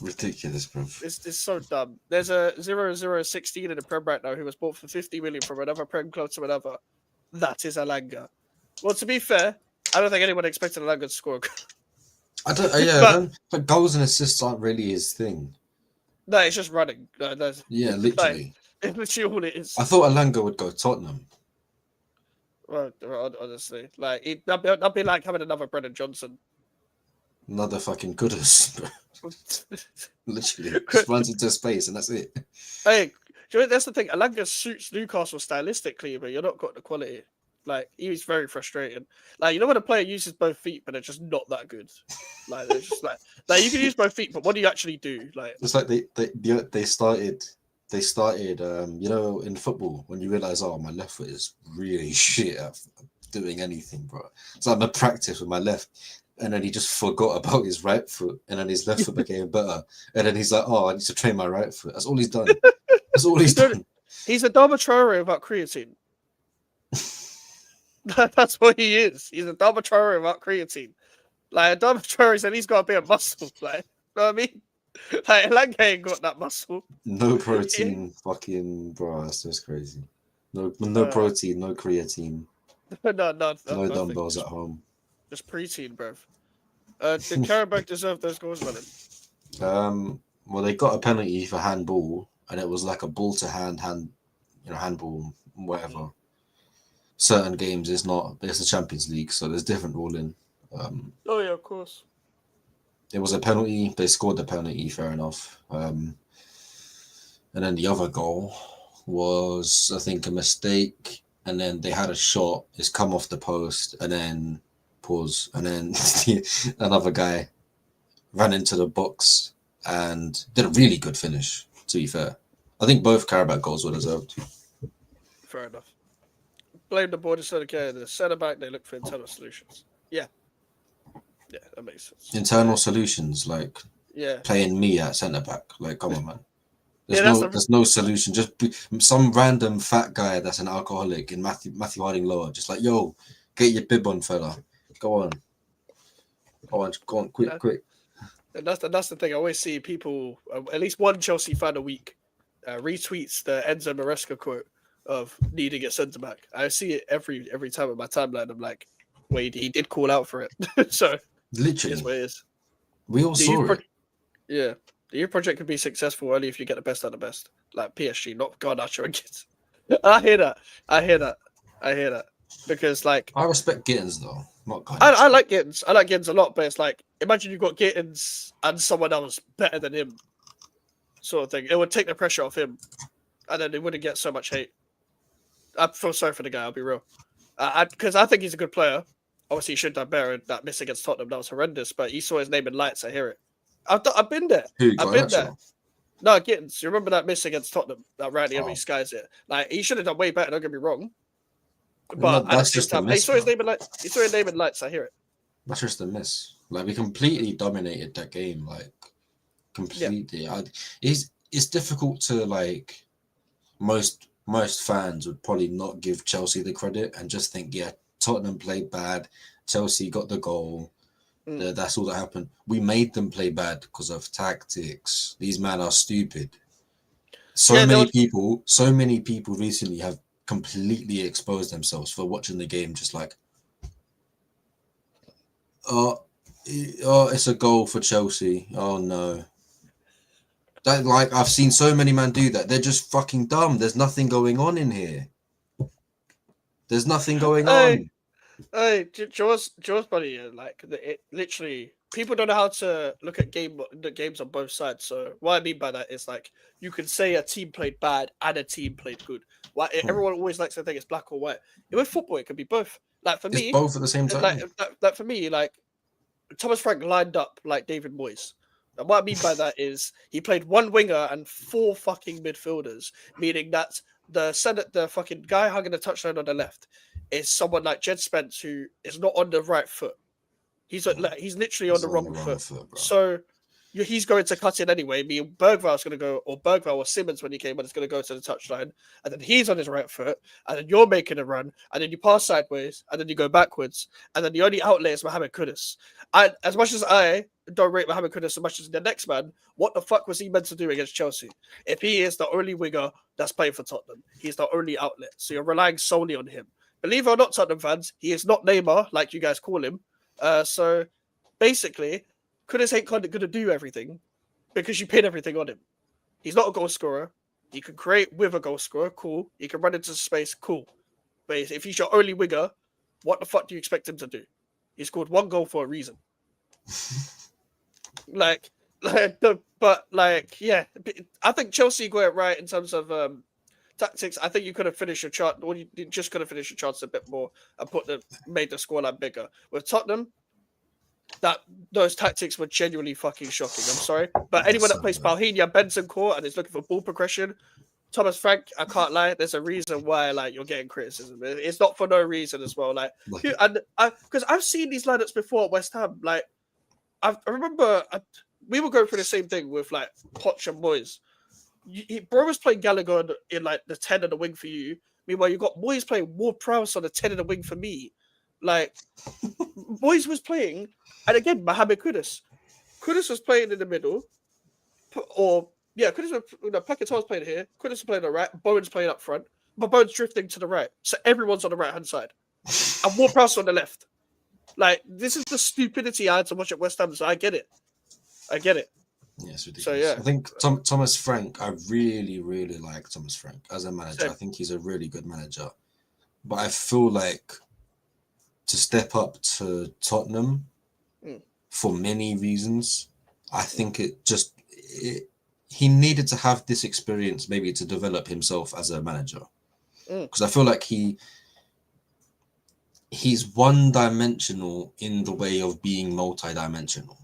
Ridiculous, bro. It's so dumb. There's a 0-0-16 in the Prem right now who was bought for 50 million from another Prem club to another. That is Alanga. Well, to be fair, I don't think anyone expected Alanga to score. But goals and assists aren't really his thing. No, it's just running. Literally. Like, it's literally all it is. I thought Alanga would go Tottenham. Well, honestly, like that'd be like having another Brennan Johnson. Another fucking goodness. Literally, just runs into space and that's it. Hey, that's the thing. Alanga suits Newcastle stylistically, but you're not got the quality. Like, he was very frustrating. Like, you know when a player uses both feet, but they're just not that good. Like, they're just like you can use both feet, but what do you actually do? Like, it's like they started. You know, in football, when you realize, oh, my left foot is really shit at doing anything, bro. So I'm a practice with my left, and then he just forgot about his right foot, and then his left foot became better, and then he's like, oh, I need to train my right foot. That's all he's done. That's all he's done. He's a Dharma Traore without creatine. That's what he is. He's a Dharma Traore without creatine. Like, a Dharma Traore said he's got a bit of muscle. Like, you know what I mean? Like, Alanga ain't got that muscle. No protein, fucking bro. That's just crazy. No protein, no creatine. No dumbbells at home. Just preteen, bruv. Did Karabakh deserve those goals, man? Well, they got a penalty for handball, and it was like a ball to handball, whatever. Certain games it's the Champions League, so there's different ruling. Oh yeah, of course. It was a penalty. They scored the penalty, fair enough. And then the other goal was, I think, a mistake. And then they had a shot. It's come off the post, and then pause. And then another guy ran into the box and did a really good finish. To be fair, I think both Karabakh goals were deserved. Fair enough. Blame the board instead of care. The centre back, they look for internal solutions. Yeah, that makes sense. Internal solutions, like playing me at centre back. Like, come on, man. There's no solution. Just some random fat guy that's an alcoholic in Matthew Harding Lower. Just like, yo, get your bib on, fella. Go on, quick. And that's the thing. I always see people, at least one Chelsea fan a week, retweets the Enzo Maresca quote of needing a centre back. I see it every time on my timeline. I'm like, wait, he did call out for it. So literally, it is what it is. We all saw it. Yeah, the youth project could be successful only if you get the best out of the best, like PSG, not Garnacho and Gittins. I hear that. Because like, I respect Gittins though. Not Garnacho. I like Gittins. I like Gittins a lot, but it's like, imagine you've got Gittins and someone else better than him, sort of thing. It would take the pressure off him, and then it wouldn't get so much hate. I feel sorry for the guy, I'll be real. Because I think he's a good player. Obviously, he should have done better. That miss against Tottenham, that was horrendous. But he saw his name in lights. I hear it. I've been there. Who, I've been there. No, Gittins, you remember that miss against Tottenham? That right the Oh. enemy skies it. Like he should have done way better. Don't get me wrong. But No, at the that's same just a time, miss, he saw his bro. name in lights. He saw his name in lights. I hear it. That's just a miss. Like we completely dominated that game. Like completely. It's difficult to like most fans would probably not give Chelsea the credit and just think, yeah, Tottenham played bad. Chelsea got the goal. That's all that happened. We made them play bad because of tactics. These men are stupid. So many people recently have completely exposed themselves for watching the game, just like, oh, it's a goal for Chelsea. Oh no. That, like, I've seen so many men do that. They're just fucking dumb. There's nothing going on in here. There's nothing going on. Hey, Jaws, buddy, like it literally. People don't know how to look at the games on both sides. So what I mean by that is like you can say a team played bad and a team played good. Why everyone always likes to think it's black or white. With football, it can be both. Like for me, both at the same time. Like for me, like Thomas Frank lined up like David Moyes. And what I mean by that is he played one winger and 4 fucking midfielders, meaning that the fucking guy hugging the touchline on the left is someone like Jed Spence who is not on the right foot. He's literally on the wrong foot. So he's going to cut in anyway. Bergval's going to go, or Bergval or Simmons when he came on is going to go to the touchline, and then he's on his right foot, and then you're making a run, and then you pass sideways, and then you go backwards, and then the only outlet is Mohamed Kudus. And as much as I don't rate Mohamed Kudus as much as the next man, what the fuck was he meant to do against Chelsea? If he is the only winger that's playing for Tottenham, he's the only outlet. So you're relying solely on him. Believe it or not, Tottenham fans, he is not Neymar, like you guys call him. So basically, Kudus ain't kind of going to do everything because you pin everything on him. He's not a goal scorer. He can create with a goal scorer, cool. He can run into space, cool. But if he's your only winger, what the fuck do you expect him to do? He scored 1 goal for a reason. I think Chelsea got it right in terms of tactics. I think you could have finished your chart, or you just could have finished your charts a bit more and made the scoreline bigger. With Tottenham, those tactics were genuinely fucking shocking. I'm sorry, but anyone that plays Palhinha, Benson Court, and is looking for ball progression, Thomas Frank, I can't lie. There's a reason why you're getting criticism. It's not for no reason as well. Because I've seen these lineups before at West Ham. I remember we were going through the same thing with Poch and Moyes. Bro was playing Gallagher in the 10 of the wing for you. Meanwhile, you got Moyes playing Ward-Prowse on the 10 of the wing for me. Moyes was playing, and again, Mohamed Kudus. Kudus was playing in the middle, Paquetá was playing here. Kudus was playing on the right. Bowen's playing up front, but Bowen's drifting to the right. So everyone's on the right hand side, and Ward-Prowse on the left. This is the stupidity I had to watch at West Ham. So I get it. Yeah, it's ridiculous. So yeah, I think Thomas Frank. I really, really like Thomas Frank as a manager. I think he's a really good manager, but I feel like to step up to Tottenham for many reasons, I think he needed to have this experience maybe to develop himself as a manager, because I feel like he's one-dimensional in the way of being multi-dimensional.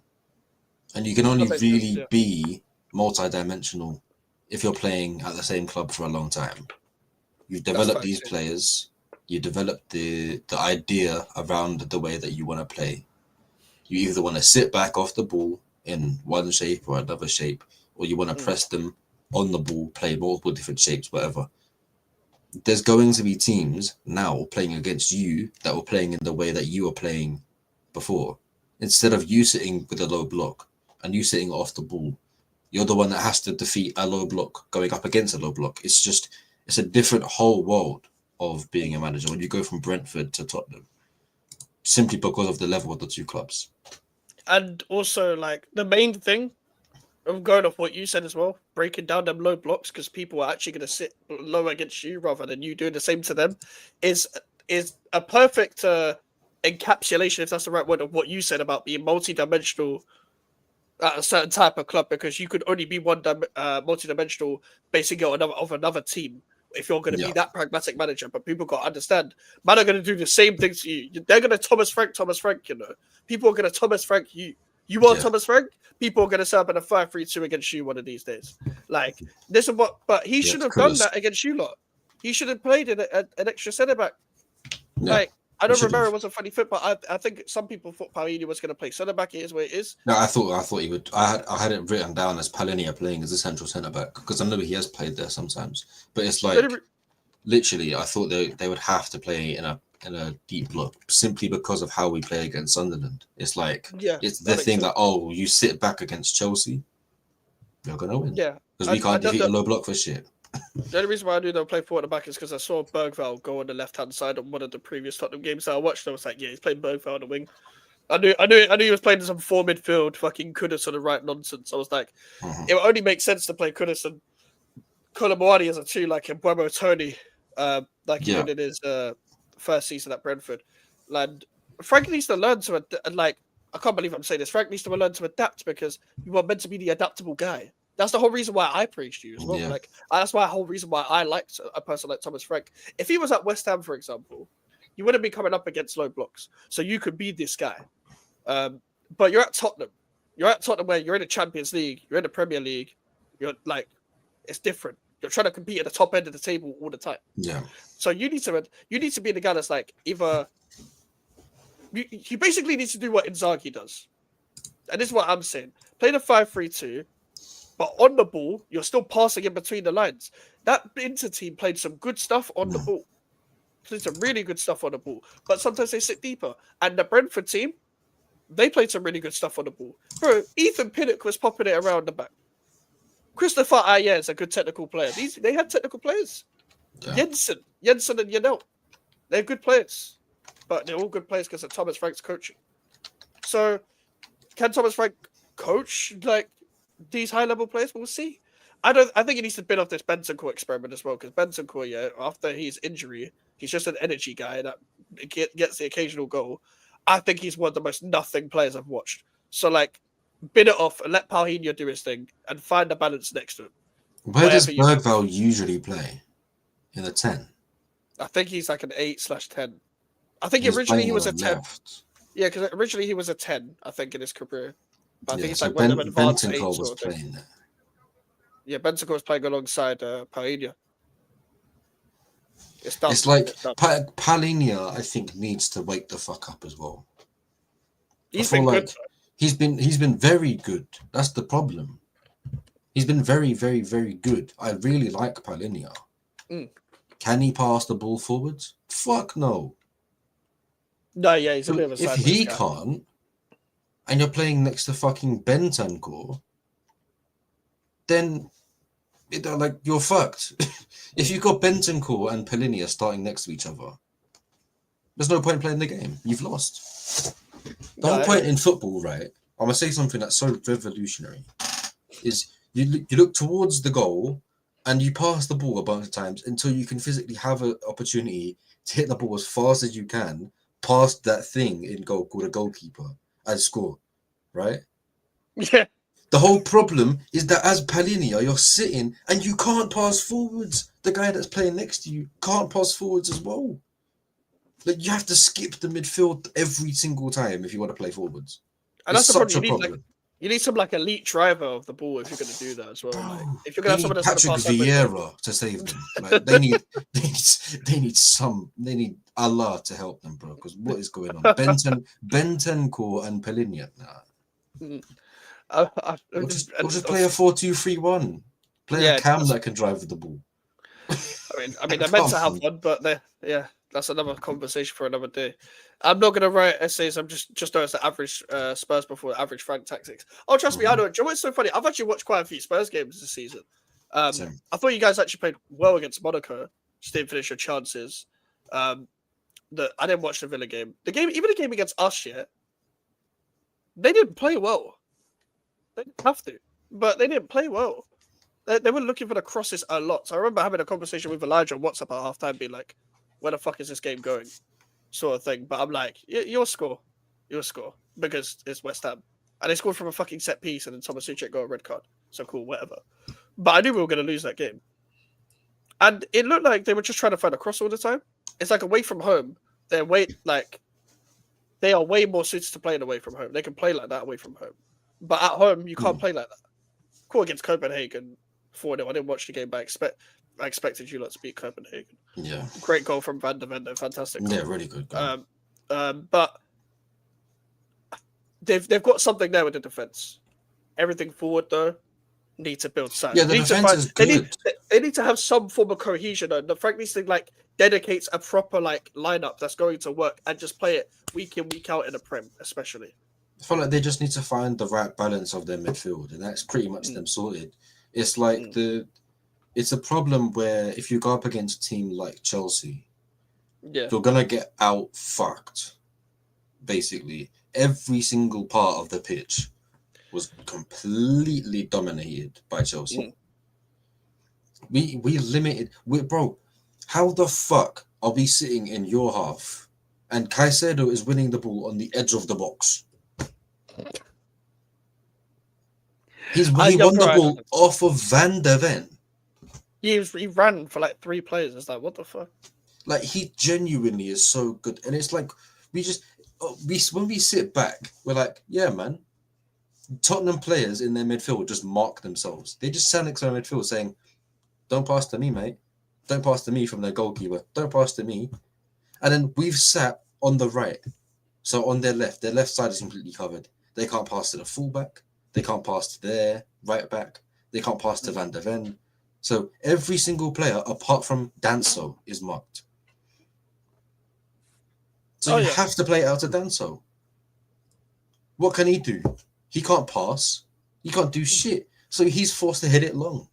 And you can only really be multi-dimensional if you're playing at the same club for a long time. You've developed these players. You develop the idea around the way that you want to play. You either want to sit back off the ball in one shape or another shape, or you want to press them on the ball, play multiple different shapes, whatever. There's going to be teams now playing against you that were playing in the way that you were playing before. Instead of you sitting with a low block and you sitting off the ball, you're the one that has to defeat a low block going up against a low block. It's a different whole world of being a manager when you go from Brentford to Tottenham, simply because of the level of the two clubs. And also, the main thing, I'm going off what you said as well, breaking down them low blocks because people are actually going to sit low against you rather than you doing the same to them, is a perfect encapsulation, if that's the right word, of what you said about being multi-dimensional at a certain type of club, because you could only be multi-dimensional basing it of another team if you're going to be that pragmatic manager. But people got to understand, man are going to do the same things to you. They're going to Thomas Frank, you know. People are going to Thomas Frank you. You are Thomas Frank, people are going to set up in a 5-3-2 against you one of these days. Like, this is what, but he should have done that against you lot. He should have played an extra centre back. Yeah, like, I know Romero was a funny fit, but I think some people thought Paulinho was going to play centre back. It is what it is. No, I thought he would. I had it written down as Paulinho playing as a central centre back because I know he has played there sometimes. But it's like literally, I thought they would have to play in a deep block simply because of how we play against Sunderland. It's like it's the thing that you sit back against Chelsea, you're gonna win. Yeah, because we can't defeat a low block for shit. The only reason why I knew they'll play forward at the back is because I saw Bergvall go on the left-hand side on one of the previous Tottenham games that I watched. I was like, yeah, he's playing Bergvall on the wing. I knew he was playing some 4 midfield, fucking Kudus on the right nonsense. I was like, it would only make sense to play Kudus and Colomboani as a 2, like Mbeumo Tony, like he did in his first season at Brentford. And Frank needs to learn to I can't believe I'm saying this. Frank needs to learn to adapt because you are meant to be the adaptable guy. That's the whole reason why I praised you as well. Yeah. Like that's why the whole reason why I liked a person like Thomas Frank. If he was at West Ham, for example, you wouldn't be coming up against low blocks, so you could be this guy. But you're at Tottenham. You're at Tottenham where you're in the Champions League, you're in the Premier League. You're like, it's different. You're trying to compete at the top end of the table all the time. Yeah. So you need to be the guy that's like either. You basically need to do what Inzaghi does, and this is what I'm saying: play the 5-3-2. But on the ball, you're still passing in between the lines. That Inter team played some good stuff on the ball. Played some really good stuff on the ball. But sometimes they sit deeper. And the Brentford team, they played some really good stuff on the ball. Bro, Ethan Pinnock was popping it around the back. Christopher Ayer is a good technical player. They have technical players. Yeah. Jensen and Yanel. They're good players. But they're all good players because of Thomas Frank's coaching. So, can Thomas Frank coach, like, these high-level players? We'll see. I think he needs to bin off this Bentancur experiment as well, because Bentancur, after his injury, he's just an energy guy that gets the occasional goal. I think he's one of the most nothing players I've watched. So, like, bin it off and let Paulinho do his thing and find the balance next to him. Where does Bergvall usually play? In the 10? I think he's like an 8/10. I think originally he was a 10. Left. Yeah, because originally he was a 10, I think, in his career. But I think it's like when Bentancur was playing there. Yeah, Bentancur was playing alongside Paulinho. It's like Paulinho, I think, needs to wake the fuck up as well. He's been good. He's been very good. That's the problem. He's been very, very, very good. I really like Paulinho. Can he pass the ball forwards? Fuck no. No, yeah, he's a bit of a sideways guy. If he can't, and you're playing next to fucking Bentancur, then you're fucked. If you've got Bentancur and Paulinho starting next to each other, there's no point playing the game. You've lost. The whole point in football, right? I'm gonna say something that's so revolutionary. Is you look towards the goal and you pass the ball a bunch of times until you can physically have an opportunity to hit the ball as fast as you can past that thing in goal called a goalkeeper and score, right? Yeah. The whole problem is that as Paulinho, you're sitting and you can't pass forwards. The guy that's playing next to you can't pass forwards as well. Like, you have to skip the midfield every single time if you want to play forwards. And that's such a problem. You need some like elite driver of the ball if you're going to do that as well. Like, if you're going to have someone that's Patrick Vieira to save them, like, they need Allah to help them, bro. Because what is going on? Bentancur and Paulinho. We'll just play a 4-2-3-1. Play a cam that can drive with the ball. I mean, they're meant to have one, but that's another conversation for another day. I'm not going to write essays. I'm just noticed the average Spurs before average Frank tactics. Oh, trust me, I know. Do you know what's so funny? I've actually watched quite a few Spurs games this season. I thought you guys actually played well against Monaco. Just didn't finish your chances. I didn't watch the Villa game. Even the game against us, they didn't play well. They didn't have to, but they didn't play well. They were looking for the crosses a lot. So I remember having a conversation with Elijah on WhatsApp at halftime, being like, where the fuck is this game going? Sort of thing. But I'm like, you'll score. Because it's West Ham. And they scored from a fucking set piece and then Thomas Suchek got a red card. So cool, whatever. But I knew we were going to lose that game. And it looked like they were just trying to find a cross all the time. It's like away from home. They are way more suited to playing away from home. They can play like that away from home. But at home, you can't play like that. Cool against Copenhagen 4-0. I didn't watch the game, but I expected you lot to beat Copenhagen. Yeah. Great goal from Van der Ven, though. Fantastic goal. Yeah, really good goal. But they've got something there with the defense. Everything forward, though, need to build size. Yeah, the defense is good. They need to have some form of cohesion. And the Frank needs to dedicates a proper lineup that's going to work and just play it week in, week out in the Prem, especially. I feel like they just need to find the right balance of their midfield, and that's pretty much them sorted. It's like it's a problem where if you go up against a team like Chelsea, you're gonna get out fucked. Basically, every single part of the pitch was completely dominated by Chelsea. We limited. Bro, how the fuck are we sitting in your half and Caicedo is winning the ball on the edge of the box? He won the ball off of Van der Ven. He ran for 3 players. It's like, what the fuck? Like, he genuinely is so good. And it's like, when we sit back, we're like, yeah, man. Tottenham players in their midfield just mark themselves. They just stand next to their midfield saying, don't pass to me, mate. Don't pass to me from their goalkeeper. Don't pass to me. And then we've sat on the right. So on their left side is completely covered. They can't pass to the fullback. They can't pass to their right back. They can't pass to Van der Ven. So every single player, apart from Danso, is marked. So you have to play it out to Danso. What can he do? He can't pass. He can't do shit. So he's forced to hit it long.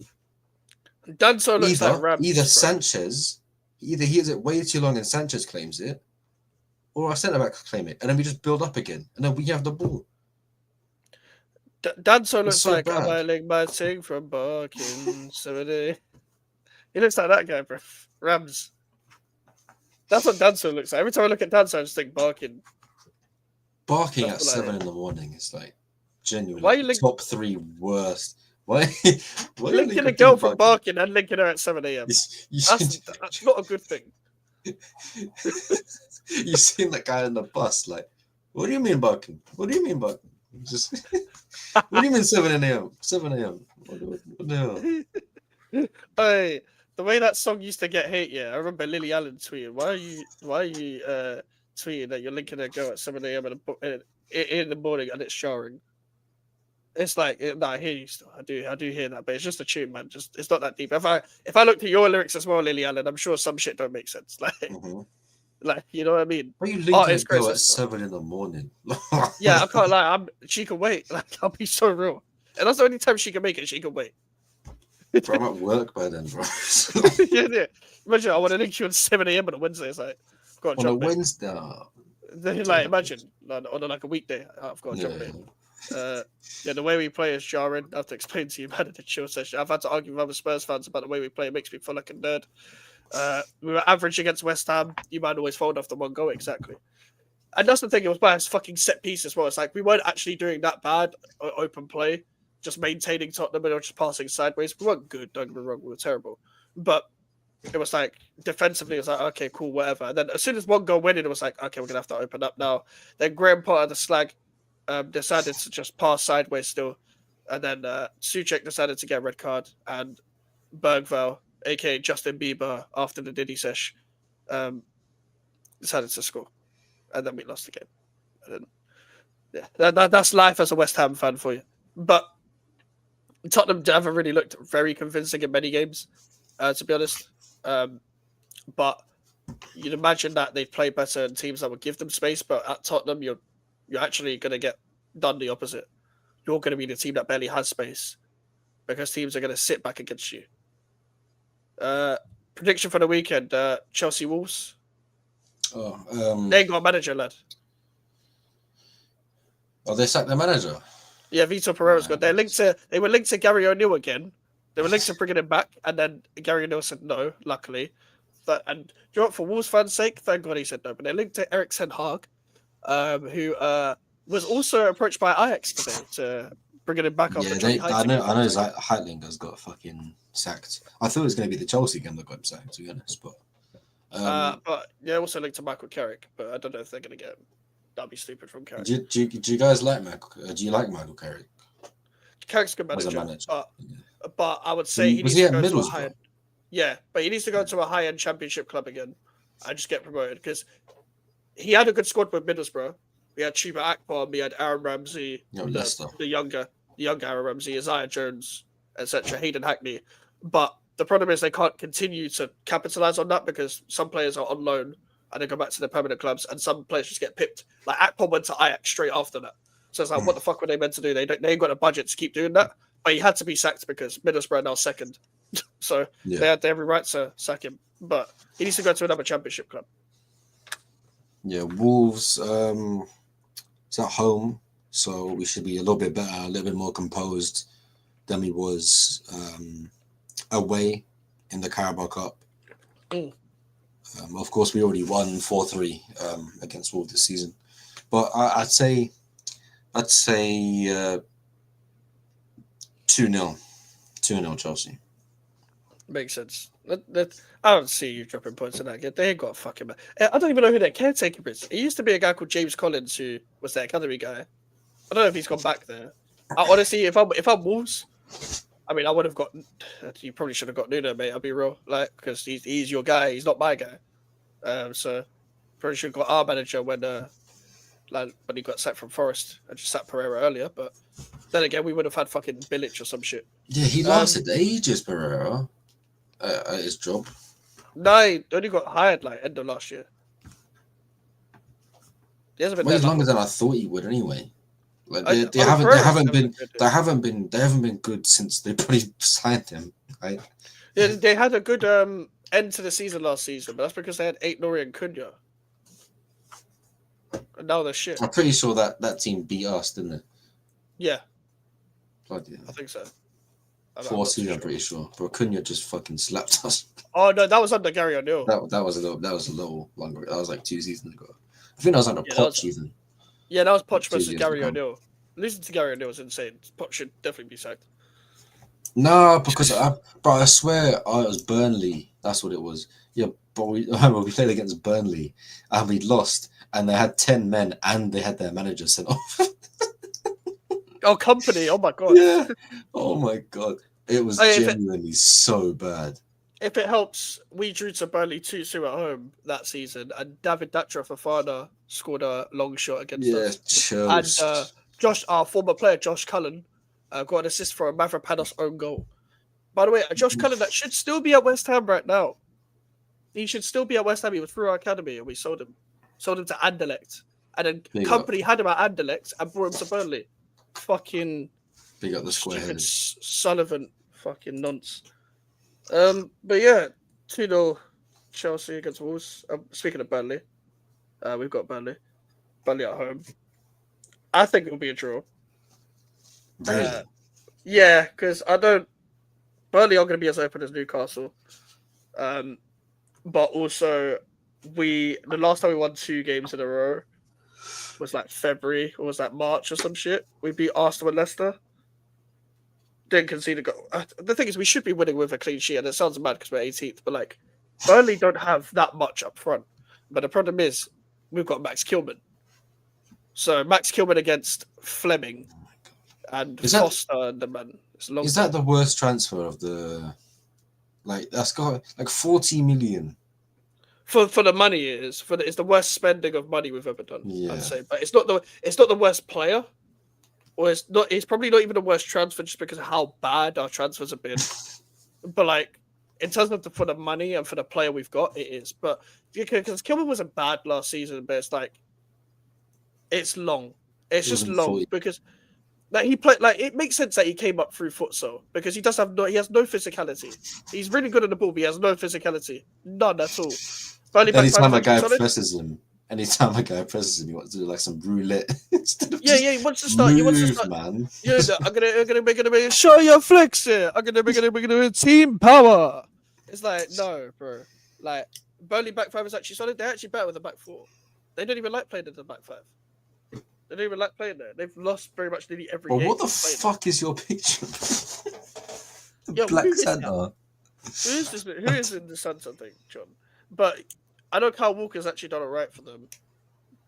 Danso looks like Rams. Either Sanchez, he hits it way too long and Sanchez claims it, or our centre-back claim it, and then we just build up again, and then we have the ball. Danso looks like a Wailing Martin from Barking 70. He looks like that guy, bro. Rams. That's what Danso looks like. Every time I look at Danso, I just think Barking. Barking at 7 in the morning is like genuinely top 3 worst. Why linking a girl from Barking and linking her at 7 a.m. That's not a good thing. You seen that guy on the bus, like, what do you mean Barking? What do you mean Barking? Just what do you mean 7 a.m.? 7 a.m. What the hell? Hey, the way that song used to get hate, I remember Lily Allen tweeting, why are you tweeting that you're linking a girl at 7 a.m. in the morning and it's showering? It's like, I hear you still. I do hear that, but it's just a tune, man. Just it's not that deep. If I looked at your lyrics as well, Lily Allen, I'm sure some shit don't make sense. Like you know what I mean? Why are you linking a girl at 7 in the morning? Yeah, I can't lie. She can wait. Like I'll be so real, and that's the only time she can make it. She can wait. Bro, I'm at work by then, bro. yeah. Imagine I want to link you at 7 a.m. on a Wednesday. It's like I've got to jump on a Wednesday. Then, like imagine on a weekday, I've got to jump in. The way we play is jarring. I have to explain to you, man, in the chill session. I've had to argue with other Spurs fans about the way we play. It makes me feel like a nerd. We were average against West Ham. You might always fold off the one goal, exactly. And that's the thing, it was by a fucking set piece as well. It's like we weren't actually doing that bad open play, just maintaining Tottenham and just passing sideways. We weren't good, don't get me wrong, we were terrible. But it was like, defensively, it was like, okay, cool, whatever. And then as soon as one goal went in, it was like, okay, we're going to have to open up now. Then Graham Potter, the slag, decided to just pass sideways still. And then Souček decided to get a red card. And Bergvall, a.k.a. Justin Bieber, after the Diddy sesh, decided to score. And then we lost the game. And then, that's life as a West Ham fan for you. But Tottenham haven't really looked very convincing in many games, to be honest. But you'd imagine that they'd play better in teams that would give them space. But at Tottenham, you're actually going to get done the opposite. You're going to be the team that barely has space because teams are going to sit back against you. Prediction for the weekend: Chelsea Wolves. They ain't got a manager, lad. Oh, they sacked their manager. Yeah, Vitor Pereira's good. They were linked to Gary O'Neill again. They were linked to bringing him back, and then Gary O'Neill said no. Luckily, and do you know what? For Wolves fans' sake, thank God he said no. But they linked to Erik ten Hag, who was also approached by Ajax today to bringing him back. I know Zach Heitlinger's got fucking sacked. I thought it was going to be the Chelsea game that got him sacked, to be honest. But yeah, also linked to Michael Carrick, but I don't know if they're going to get him. That'd be stupid from Carrick. Do you guys like Michael? Do you like Michael Carrick? Carrick's a good As a manager, manager. but I would say he Was needs he to at go to a Middlesbrough? high. Yeah, but he needs to go to a high-end championship club again and just get promoted because he had a good squad with Middlesbrough. We had Chuba Akpom, we had Aaron Ramsey, Leicester. the younger Aaron Ramsey, Isaiah Jones, etc., Hayden Hackney. But the problem is they can't continue to capitalize on that because some players are on loan and they go back to their permanent clubs, and some players just get pipped. Like Akpom went to Ajax straight after that. So it's like, what the fuck were they meant to do? They ain't got a budget to keep doing that. But he had to be sacked because Middlesbrough are now second. So they had every right to sack him. But he needs to go to another championship club. Yeah, Wolves it's at home, so we should be a little bit better, a little bit more composed than we was away in the Carabao Cup. Of course, we already won 4-3 against Wolves this season. But I'd say 2-0. 2-0 Chelsea. Makes sense. I don't see you dropping points in that game. They ain't got a fucking. I don't even know who their caretaker is. It used to be a guy called James Collins who was their academy guy. I don't know if he's gone back there. Honestly, if I'm Wolves, I mean, I would have got. You probably should have got Nuno, mate. I'll be real, like because he's your guy. He's not my guy. So probably should have got our manager when he got sacked from Forest. I just sacked Pereira earlier, but then again, we would have had fucking Bilic or some shit. Yeah, he lasted ages, Pereira, at his job. No, he only got hired like end of last year. He hasn't been Way there longer than I thought he would, anyway. Like they Pereira's haven't been good since they probably signed him. Right? Yeah, they had a good end to the season last season, but that's because they had Nori and Cunha. And now they're shit. I'm pretty sure that team beat us, didn't it? Yeah, Bloody hell. I think so. 4-2, I'm pretty sure. But Cunha just fucking slapped us. Oh no, that was under Gary O'Neill. That was a little longer. That was like 2 seasons ago. I think that was under Poch even. Yeah, that was Poch versus 2 years Gary ago. O'Neill. Losing to Gary O'Neill is insane. Poch should definitely be sacked. No, because I swear it was Burnley. That's what it was. Yeah, but we played against Burnley and we lost, and they had 10 men and they had their manager sent off. Oh, company! Oh my god! Yeah. Oh my god! It was genuinely so bad. If it helps, we drew to Burnley 2-2 at home that season, and David Dattra Fofana scored a long shot against us. And Josh, our former player Josh Cullen, got an assist for a Mavropanos own goal. By the way, Josh Cullen that should still be at West Ham right now. He should still be at West Ham. He was through our academy, and we sold him to Anderlecht, and then company had him at Anderlecht and brought him to Burnley. Fucking big up the square Sullivan, fucking nonce. But yeah, 2-0 Chelsea against Wolves. Speaking of Burnley, we've got Burnley at home. I think it'll be a draw. Really? Yeah, because Burnley are going to be as open as Newcastle. But also, the last time we won 2 games in a row was like February or was that March or some shit. We beat Arsenal and Leicester. Didn't concede a goal. The thing is, we should be winning with a clean sheet, and it sounds mad because we're 18th, but like Burnley don't have that much up front. But the problem is, we've got Max Kilman. So Max Kilman against Fleming and Foster and the man. Is that the worst transfer of the? Like that's got like 40 million. For the money it is. It's the worst spending of money we've ever done. Yeah. I'd say, but it's not the worst player. Or it's probably not even the worst transfer just because of how bad our transfers have been. But like in terms of for the money and for the player we've got, it is. But because Kilman wasn't bad last season, but it's like it's long. It's just long because like he played like it makes sense that he came up through futsal because he has no physicality. He's really good at the ball, but he has no physicality. None at all. Anytime a guy presses him, he wants to do like some roulette instead of he wants to start. He wants to start, man. Yeah, I'm gonna show your flex here. I'm gonna team power. It's like no, bro. Like Burnley back 5 is actually solid. They're actually better with the back 4. They don't even like playing in the back 5. They don't even like playing there. They've lost very much nearly every game. What the fuck is your picture? Black Santa. Who is in the Santa thing, John? But I know Kyle Walker's actually done alright for them.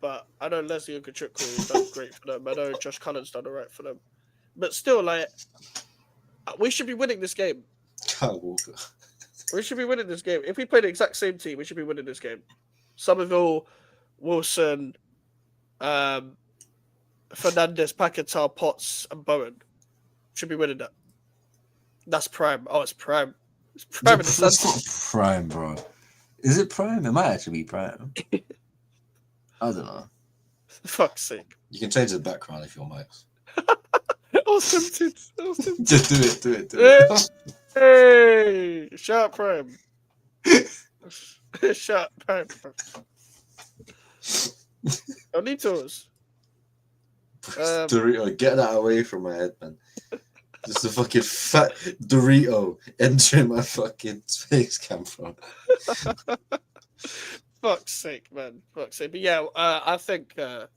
but I know Leslie and Kachukwu has done great for them. I know Josh Cullen's done alright for them. But still, like, we should be winning this game. Kyle Walker. We should be winning this game. If we play the exact same team, we should be winning this game. Somerville, Wilson, Fernandez, Paquetá, Potts, and Bowen should be winning that. That's prime. Oh, it's prime. It's prime in the That's sense. not prime, bro. Is it prime? It might actually be prime. I don't know. Fuck's sake. You can change the background if you want, Mike. I was tempted. Just do it. Hey, sharp prime. Sharp prime. Doritos. Dorito, get that away from my head, man. Just a fucking fat Dorito entering my fucking face camera. Fuck's sake, man. Fuck's sake. But yeah, I think it'll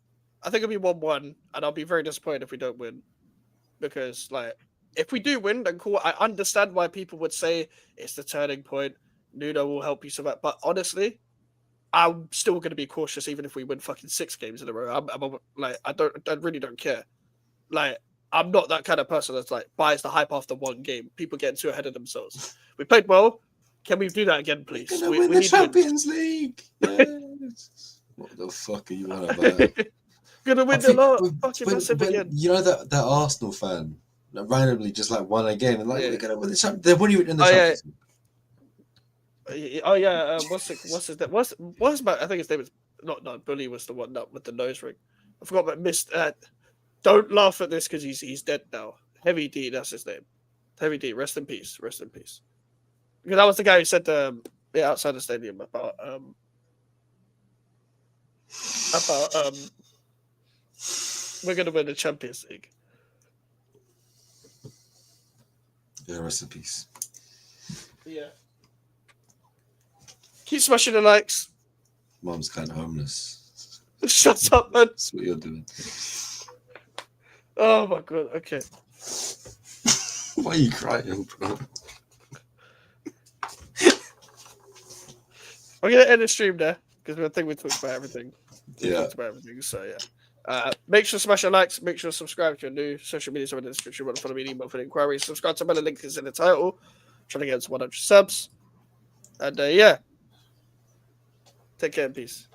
be 1-1, and I'll be very disappointed if we don't win. Because, like, if we do win, then cool. I understand why people would say it's the turning point. Nuno will help you survive. But honestly, I'm still going to be cautious even if we win fucking 6 games in a row. I'm like, I really don't care. Like, I'm not that kind of person that's like buys the hype after one game. People getting too ahead of themselves. We played well. Can we do that again, please? We're gonna win the Champions League. Yes. What the fuck are you on about? Gonna win a lot. Fucking massive again. You know that Arsenal fan that randomly just like won a game and like they're gonna win the Champions. They won you in the Champions League. Oh yeah. What's his name? What's my? I think his name is not Bully was the one that with the nose ring. I forgot about missed. Don't laugh at this because he's dead now. Heavy D, that's his name. Heavy D, rest in peace. Rest in peace. Because that was the guy who said outside the stadium about we're gonna win the Champions League. Yeah, rest in peace. Yeah. Keep smashing the likes. Mum's kind of homeless. Shut up, man. That's what you're doing. Oh my god. Okay. Why are you crying, bro? I'm gonna end the stream there because I think we talked about everything. So yeah. Make sure to smash your likes. Make sure to subscribe if you're new. Social media is in the description. Want to follow me and email for inquiries. Subscribe to my link is in the title. Trying to get to 100 subs. And yeah. Take care and peace.